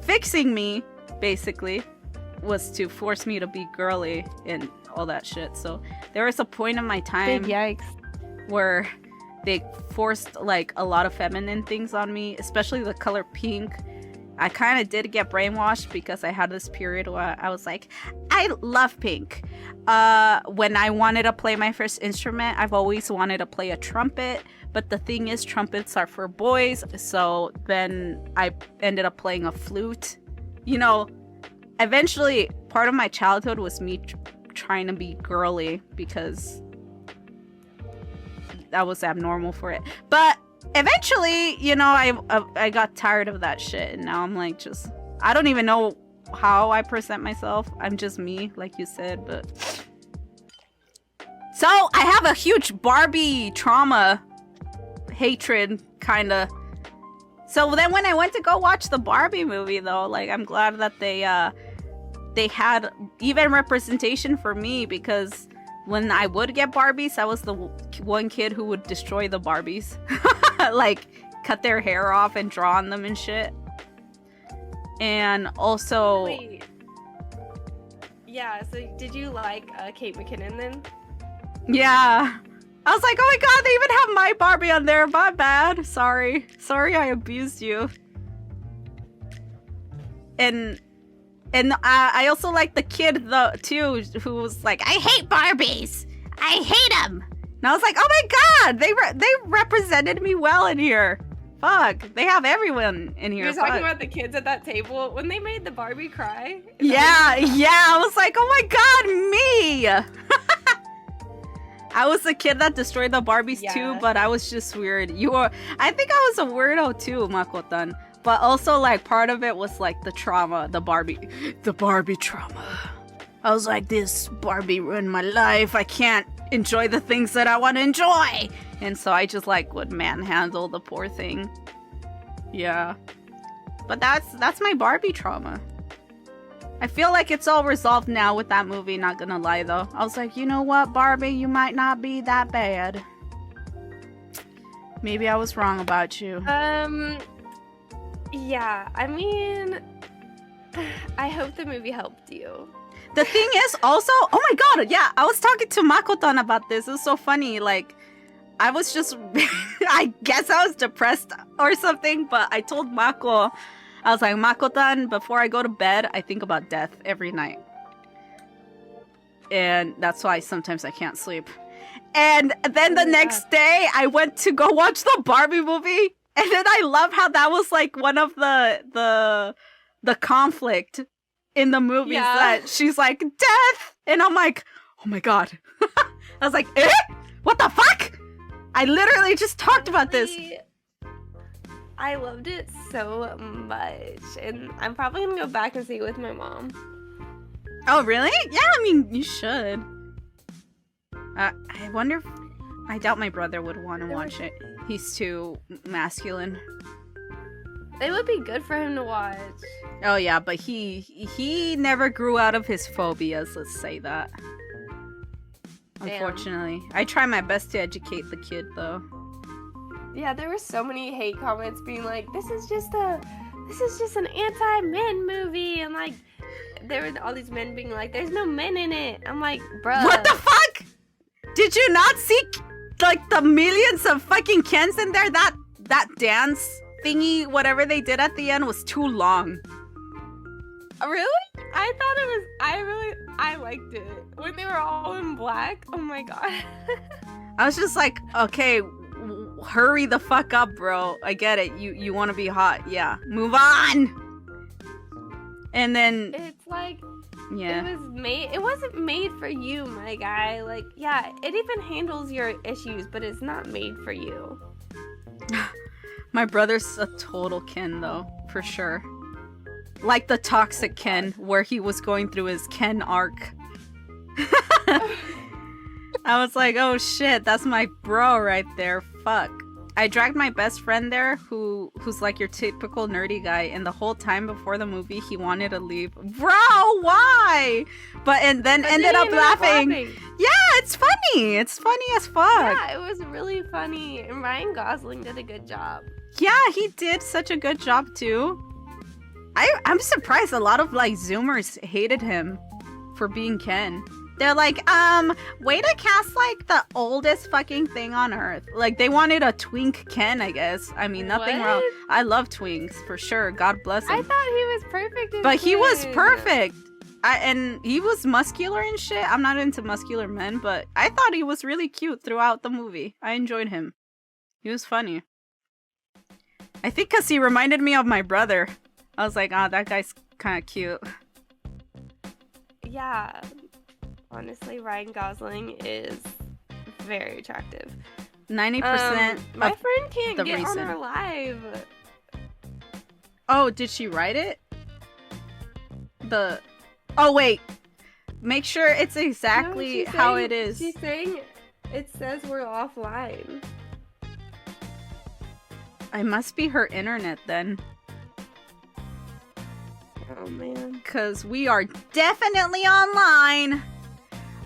fixing me, basically, was to force me to be girly and all that shit. So there was a point in my time big yikes where they forced like a lot of feminine things on me, especially the color pink. I kind of did get brainwashed because I had this period where I was like, I love pink. When I wanted to play my first instrument, I've always wanted to play a trumpet, but the thing is, trumpets are for boys. So then I ended up playing a flute. Eventually part of my childhood was me trying to be girly because I was abnormal for it. But eventually, you know, I got tired of that shit, and now I'm like, just, I don't even know how I present myself. I'm just me, like you said. But so I have a huge Barbie trauma, hatred, kind of. So then when I went to go watch the Barbie movie, though, like, I'm glad that they had even representation for me, because when I would get Barbies, I was the one kid who would destroy the Barbies. Like, cut their hair off and draw on them and shit. And also... Wait. Yeah, so did you like Kate McKinnon then? Yeah. I was like, oh my god, they even have my Barbie on there. My bad. Sorry. Sorry I abused you. And I also like the kid, though, too, who was like, I hate Barbies! I hate them! And I was like, oh my god! They represented me well in here. Fuck. They have everyone in here. You're talking about the kids at that table when they made the Barbie cry? Yeah. I was like, oh my god, me! I was the kid that destroyed the Barbies too, but I was just weird. I think I was a weirdo too, Makotan. But also, like, part of it was, like, the trauma, the Barbie trauma. I was like, this Barbie ruined my life. I can't enjoy the things that I want to enjoy. And so I just, like, would manhandle the poor thing. Yeah. But that's my Barbie trauma. I feel like it's all resolved now with that movie, not gonna lie, though. I was like, you know what, Barbie, you might not be that bad. Maybe I was wrong about you. Yeah, I mean, I hope the movie helped you. The thing is also, oh my god, yeah, I was talking to Makotan about this. It was so funny. Like, I was just, I guess I was depressed or something, but I told Mako, I was like, Makotan, before I go to bed, I think about death every night. And that's why sometimes I can't sleep. And then the next day, I went to go watch the Barbie movie. And then I love how that was like one of the conflict in the movies, that she's like, death! And I'm like, oh my god. I was like, eh? What the fuck? I literally just talked about this. I loved it so much. And I'm probably gonna go back and see it with my mom. Oh, really? Yeah, I mean, you should. I wonder if... I doubt my brother would want to watch it. He's too masculine. It would be good for him to watch. Oh yeah, but he never grew out of his phobias, let's say that. Unfortunately. I try my best to educate the kid, though. Yeah, there were so many hate comments being like, this is just an anti-men movie, and like, there were all these men being like, there's no men in it. I'm like, bruh. What the fuck? Did you not see, like, the millions of fucking Kens in there? That dance thingy, whatever they did at the end, was too long. Really? I thought it was, I liked it. When they were all in black, oh my god. I was just like, okay, hurry the fuck up, bro. I get it. You want to be hot. Yeah. Move on! And then... It's like... Yeah. It wasn't made for you, my guy. Like, yeah, it even handles your issues, but it's not made for you. My brother's a total Ken, though, for sure. Like the toxic Ken, where he was going through his Ken arc. I was like, oh shit, that's my bro right there. Fuck. I dragged my best friend there, who's like your typical nerdy guy, and the whole time before the movie, he wanted to leave. Bro, why? And then ended up laughing. Yeah, it's funny. It's funny as fuck. Yeah, it was really funny. And Ryan Gosling did a good job. Yeah, he did such a good job too. I'm surprised a lot of like Zoomers hated him for being Ken. They're like, way to cast like the oldest fucking thing on earth. Like they wanted a twink Ken, I guess. I mean, nothing wrong. I love twinks for sure. God bless him. I thought he was perfect. But he was perfect. And he was muscular and shit. I'm not into muscular men, but I thought he was really cute throughout the movie. I enjoyed him. He was funny. I think because he reminded me of my brother. I was like, oh, that guy's kind of cute. Yeah. Honestly, Ryan Gosling is very attractive. 90%. My friend can't the get on reason. our live. Oh, did she write it? Oh, wait. Make sure it's exactly No, how saying, it is. She's saying it says we're offline. I must be her internet then. Oh man. Because we are definitely online.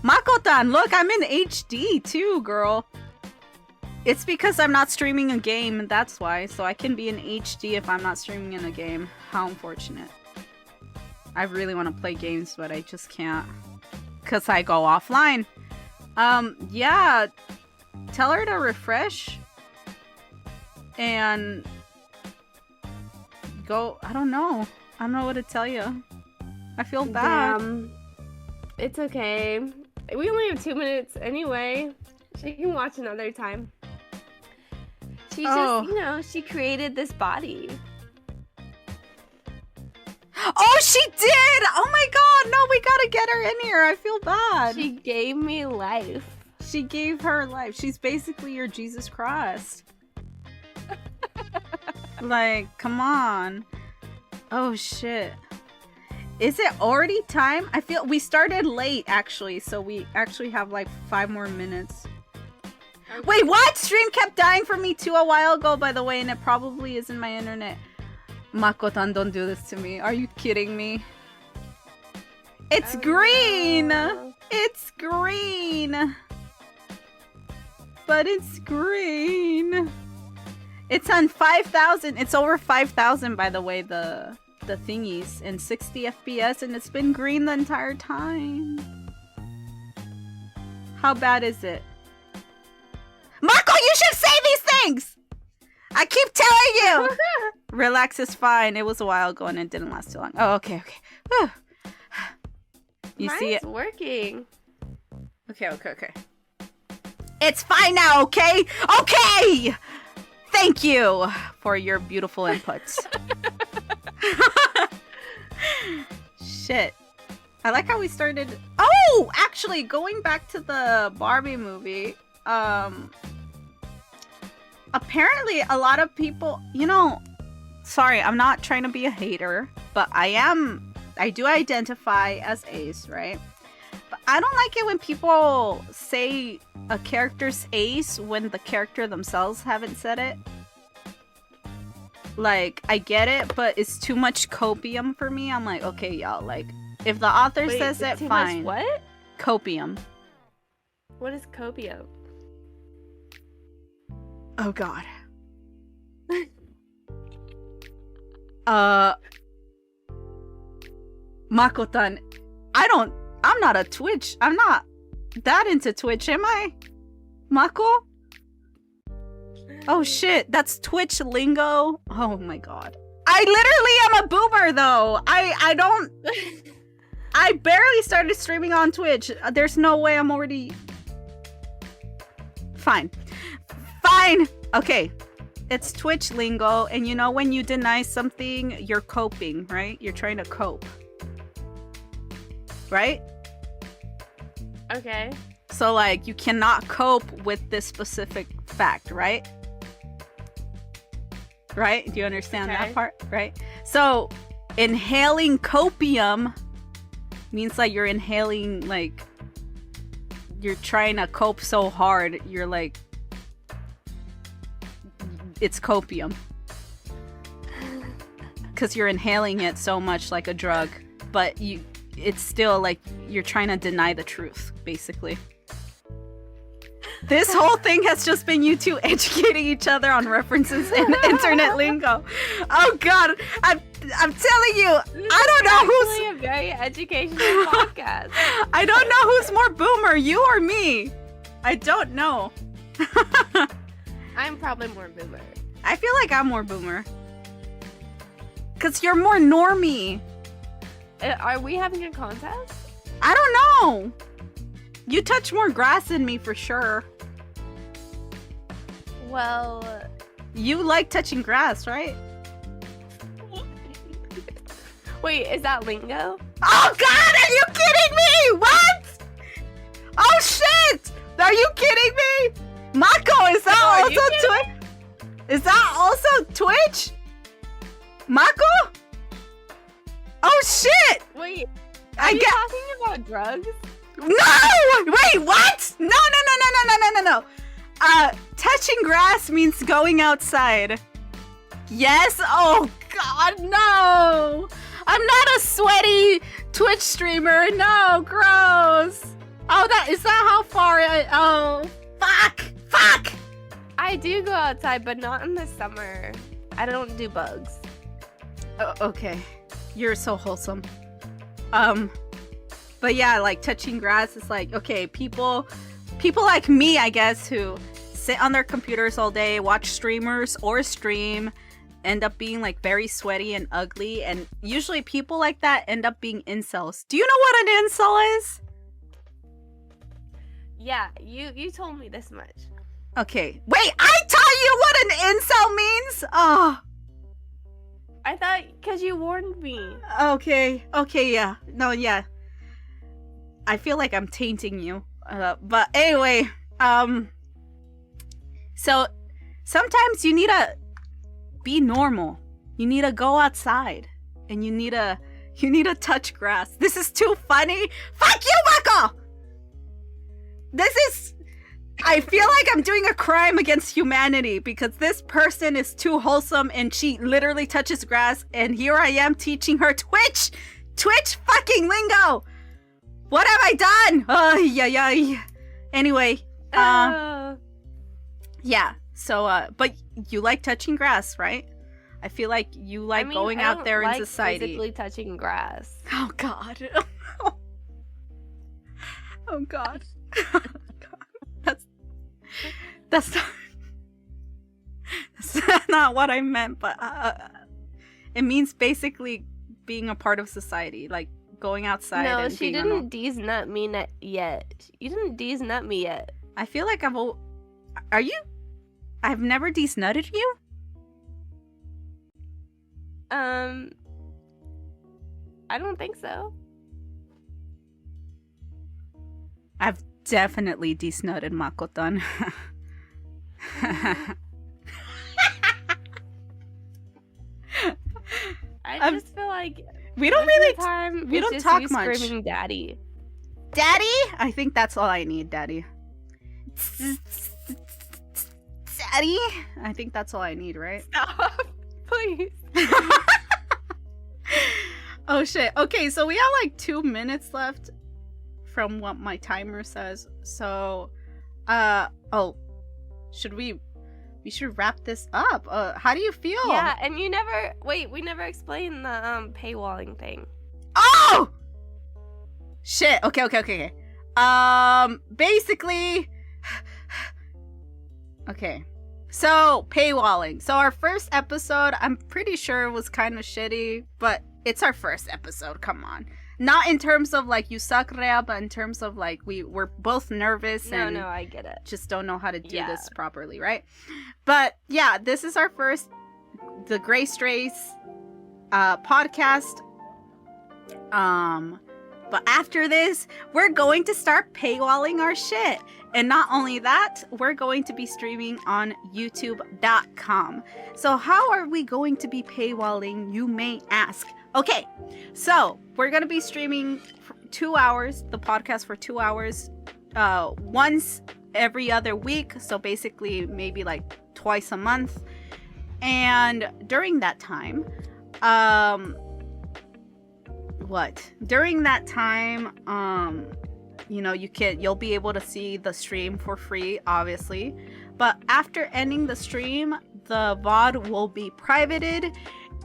Makotan, look, I'm in HD too, girl. It's because I'm not streaming a game, that's why. So I can be in HD if I'm not streaming in a game. How unfortunate. I really want to play games, but I just can't. Because I go offline. Yeah. Tell her to refresh. And go, I don't know. I don't know what to tell you. I feel bad. It's okay. We only have 2 minutes anyway. She can watch another time. She just, you know, she created this body. Oh, she did! Oh my god, no, we gotta get her in here. I feel bad. She gave me life. She gave her life. She's basically your Jesus Christ. Like, come on. Oh, shit. Is it already time? I feel we started late, actually, so we actually have like 5 more minutes. Okay. Wait, what? Stream kept dying for me too a while ago, by the way, and it probably isn't my internet. Makotan, don't do this to me. Are you kidding me? It's green! It's green! But it's green! It's on 5,000. It's over 5,000, by the way, the thingies. And 60 FPS, and it's been green the entire time. How bad is it? Mako, you should say these things! I keep telling you! Relax is fine. It was a while ago and it didn't last too long. Oh, okay, okay. Whew. You Mine's see it? Working. Okay, okay, okay. It's fine now, okay? Okay! Thank you for your beautiful inputs. Shit. I like how we started... Oh! Actually, going back to the Barbie movie, apparently a lot of people, you know, sorry, I'm not trying to be a hater, but I do identify as ace, right? But I don't like it when people say a character's ace when the character themselves haven't said it. Like, I get it, but it's too much copium for me. I'm like, okay, y'all, like, if the author says it, too fine. Much what? Copium. What is copium? Oh god. Makotan, I'm not a Twitch. I'm not that into Twitch, am I? Mako? Oh shit, that's Twitch lingo. Oh my god. I literally am a boomer though. I barely started streaming on Twitch. There's no way I'm already... Fine. Fine! Okay. It's Twitch lingo, and you know when you deny something, you're coping, right? You're trying to cope. Right? Okay. So, like, you cannot cope with this specific fact, right? Right? Do you understand that part? Right? So, inhaling copium means like you're inhaling, like, you're trying to cope so hard, you're like, it's copium. Because you're inhaling it so much like a drug, but it's still like you're trying to deny the truth, basically. This whole thing has just been you two educating each other on references in internet lingo. Oh god, I'm telling you, I don't know who's a very educational podcast. I don't know who's more boomer, you or me. I don't know. I'm probably more boomer. I feel like I'm more boomer. Cause you're more normie. Are we having a contest? I don't know. You touch more grass than me for sure. Well... You like touching grass, right? Wait, is that lingo? Oh god, are you kidding me? What? Oh shit! Are you kidding me? Mako, is that Oh, also Twitch? Is that also Twitch? Mako? Oh shit! Wait, I are you get. talking about drugs? No! Wait, what? No. Touching grass means going outside. Yes? Oh god, no! I'm not a sweaty Twitch streamer. No, gross. Oh, is that how far oh, fuck! I do go outside, but not in the summer. I don't do bugs. Oh, okay. You're so wholesome. But yeah, like touching grass is like, okay, people like me, I guess, who sit on their computers all day, watch streamers or stream, end up being like very sweaty and ugly, and usually people like that end up being incels. Do you know what an incel is? Yeah, you told me this much. Okay. Wait, I taught you what an incel means? Oh. I thought because you warned me. Okay, yeah. No, yeah. I feel like I'm tainting you. But anyway, so sometimes you need to be normal. You need to go outside and you need to touch grass. This is too funny. Fuck you, Mako! I feel like I'm doing a crime against humanity because this person is too wholesome and she literally touches grass, and here I am teaching her Twitch fucking lingo. What have I done? Yeah. Anyway, yeah. So, but you like touching grass, right? I feel like you like going out there in society. Physically touching grass. Oh God. Oh God. That's not what I meant, but it means basically being a part of society, like going outside. No, and she didn't nut me yet. You didn't nut me yet. I feel like Are you? I've never nutted you. I don't think so. I've definitely nutted Makotan. I just feel like we don't talk much. Screaming daddy. Daddy? I think that's all I need, daddy. Daddy? I think that's all I need, right? Stop, please. Oh shit. Okay, so we have like 2 minutes left from what my timer says. So, we should wrap this up. How do you feel? Yeah, and we never explained the paywalling thing. Oh! Shit. Okay. Basically, okay. So, paywalling. So our first episode, I'm pretty sure was kind of shitty, but it's our first episode, come on. Not in terms of like you suck, Rhea, but in terms of like we're both nervous and no, I get it. Just don't know how to do this properly, right? But yeah, this is our first, the GreyStrays podcast. But after this, we're going to start paywalling our shit. And not only that, we're going to be streaming on YouTube.com. So how are we going to be paywalling, you may ask? Okay, so we're going to be streaming for 2 hours, the podcast for 2 hours, once every other week. So basically maybe like twice a month. And during that time, you'll be able to see the stream for free, obviously. But after ending the stream, the VOD will be privated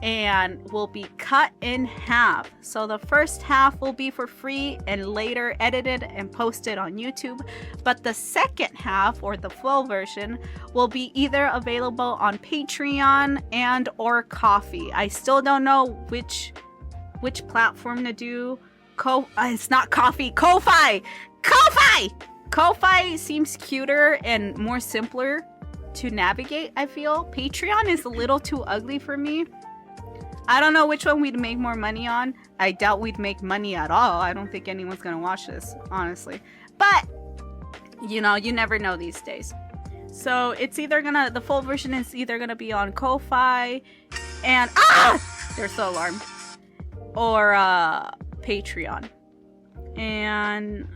and will be cut in half. So the first half will be for free and later edited and posted on YouTube. But the second half, or the full version, will be either available on Patreon and or Ko-fi. I still don't know which platform to do. It's not Ko-fi. Ko-fi! Ko-fi seems cuter and more simpler to navigate, I feel. Patreon is a little too ugly for me. I don't know which one we'd make more money on. I doubt we'd make money at all. I don't think anyone's gonna watch this, honestly. But, you never know these days. So it's either the full version is either gonna be on Ko-Fi and there's the alarm, or Patreon. And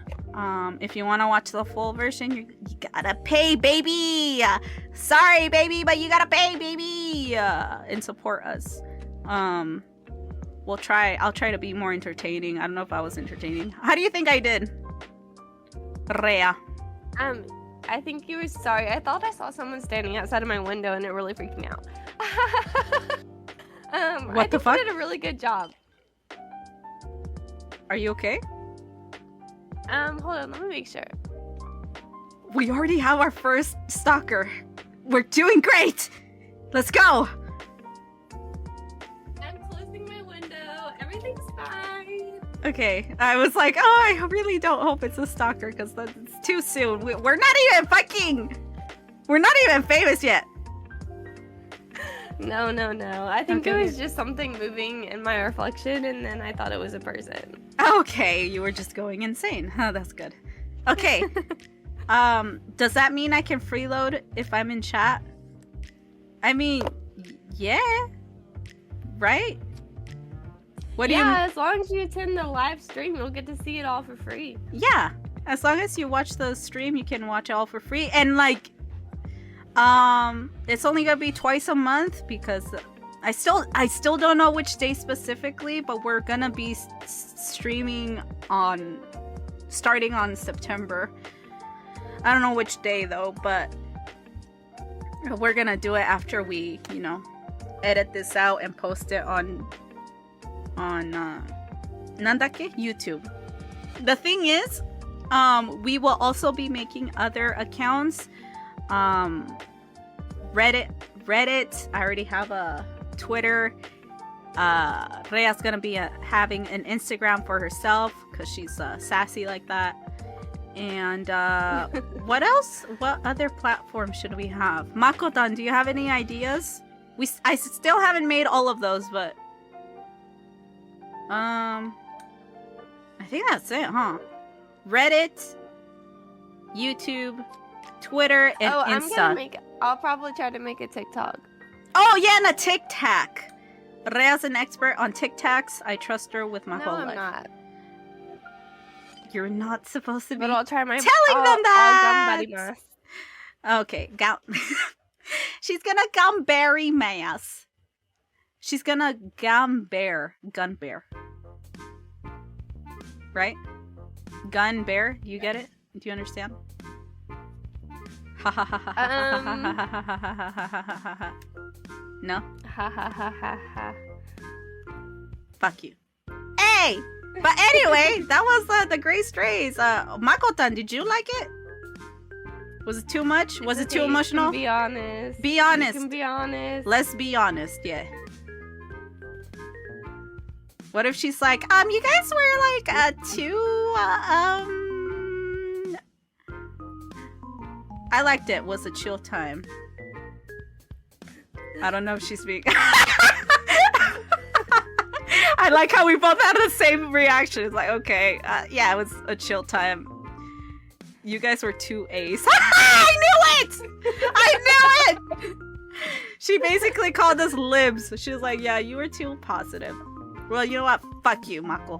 if you want to watch the full version, you gotta pay, baby. Sorry, baby, but you gotta pay, baby, and support us. I'll try to be more entertaining. I don't know if I was entertaining. How do you think I did, Rhea? I think you were sorry. I thought I saw someone standing outside of my window, and it really freaked me out. What the fuck? You did a really good job. Are you okay? Hold on, let me make sure. We already have our first stalker. We're doing great. Let's go. I'm closing my window. Everything's fine. Okay, I was like, I really don't hope it's a stalker because that's too soon. We're not even famous yet. No. I think it was just something moving in my reflection, and then I thought it was a person. Okay, you were just going insane. Oh, that's good. Okay. Does that mean I can freeload if I'm in chat? I mean, yeah. Right? What do you... Yeah, as long as you attend the live stream, you'll get to see it all for free. Yeah. As long as you watch the stream, you can watch it all for free. And like, it's only gonna be twice a month because I still don't know which day specifically, but we're gonna be streaming starting on September. I don't know which day though, but we're gonna do it after we, edit this out and post it on YouTube. The thing is, we will also be making other accounts. Reddit. I already have a Twitter. Rhea's gonna be having an Instagram for herself because she's sassy like that. And what else? What other platform should we have? Makotan, do you have any ideas? I still haven't made all of those, but I think that's it, huh? Reddit, YouTube, Twitter, and Insta. I'll probably try to make a TikTok. Oh yeah, and a TikTok. Rhea's an expert on TikToks. I trust her with my whole life. No, I'm not. You're not supposed to be But I'll try my telling them that. Okay, she's gonna gumberry mass. She's gonna gun bear. Right? Gun bear. You get it? Do you understand? No? Fuck you. Hey! But anyway, that was the GreyStrays. Makotan, did you like it? Was it too much? Was it too emotional? Be honest. Be honest. You can be honest. Let's be honest, yeah. What if she's like, you guys were like I liked it. Was a chill time. I don't know if she's being... I like how we both had the same reaction. It's like, okay, yeah, it was a chill time. You guys were too ace. I knew it! I knew it! She basically called us libs. She was like, yeah, you were too positive. Well, you know what? Fuck you, Mako.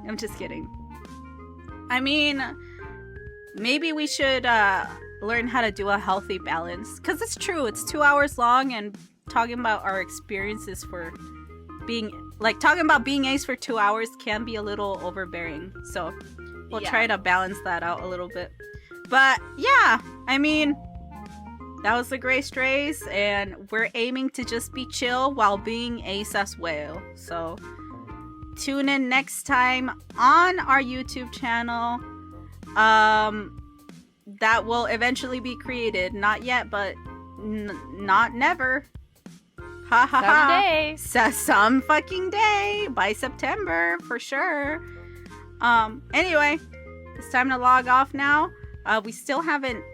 I'm just kidding. I mean, maybe we should learn how to do a healthy balance. Because it's true. It's 2 hours long, and talking about our experiences for being... Like, talking about being ace for 2 hours can be a little overbearing. So, we'll try to balance that out a little bit. But, yeah. I mean, that was the GreyStrays. And we're aiming to just be chill while being ace as well. So, tune in next time on our YouTube channel. That will eventually be created. Not yet, but not never. Ha ha ha. Someday. Some fucking day. By September, for sure. Anyway, it's time to log off now. We still haven't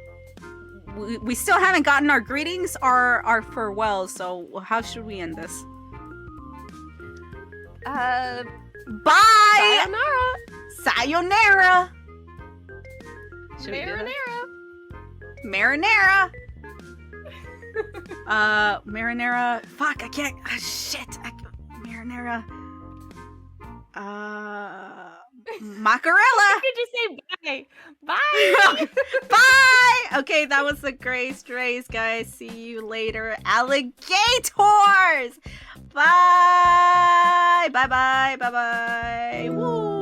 gotten our greetings or our farewells, so how should we end this? Bye! Sayonara! Sayonara! Marinara! Marinara! Marinara. Fuck, I can't. Shit. Marinara. Macarella. Could you say bye? Bye. Bye. Okay, that was the GreyStrays, guys. See you later, alligators. Bye. Bye. Bye. Bye. Bye. Woo.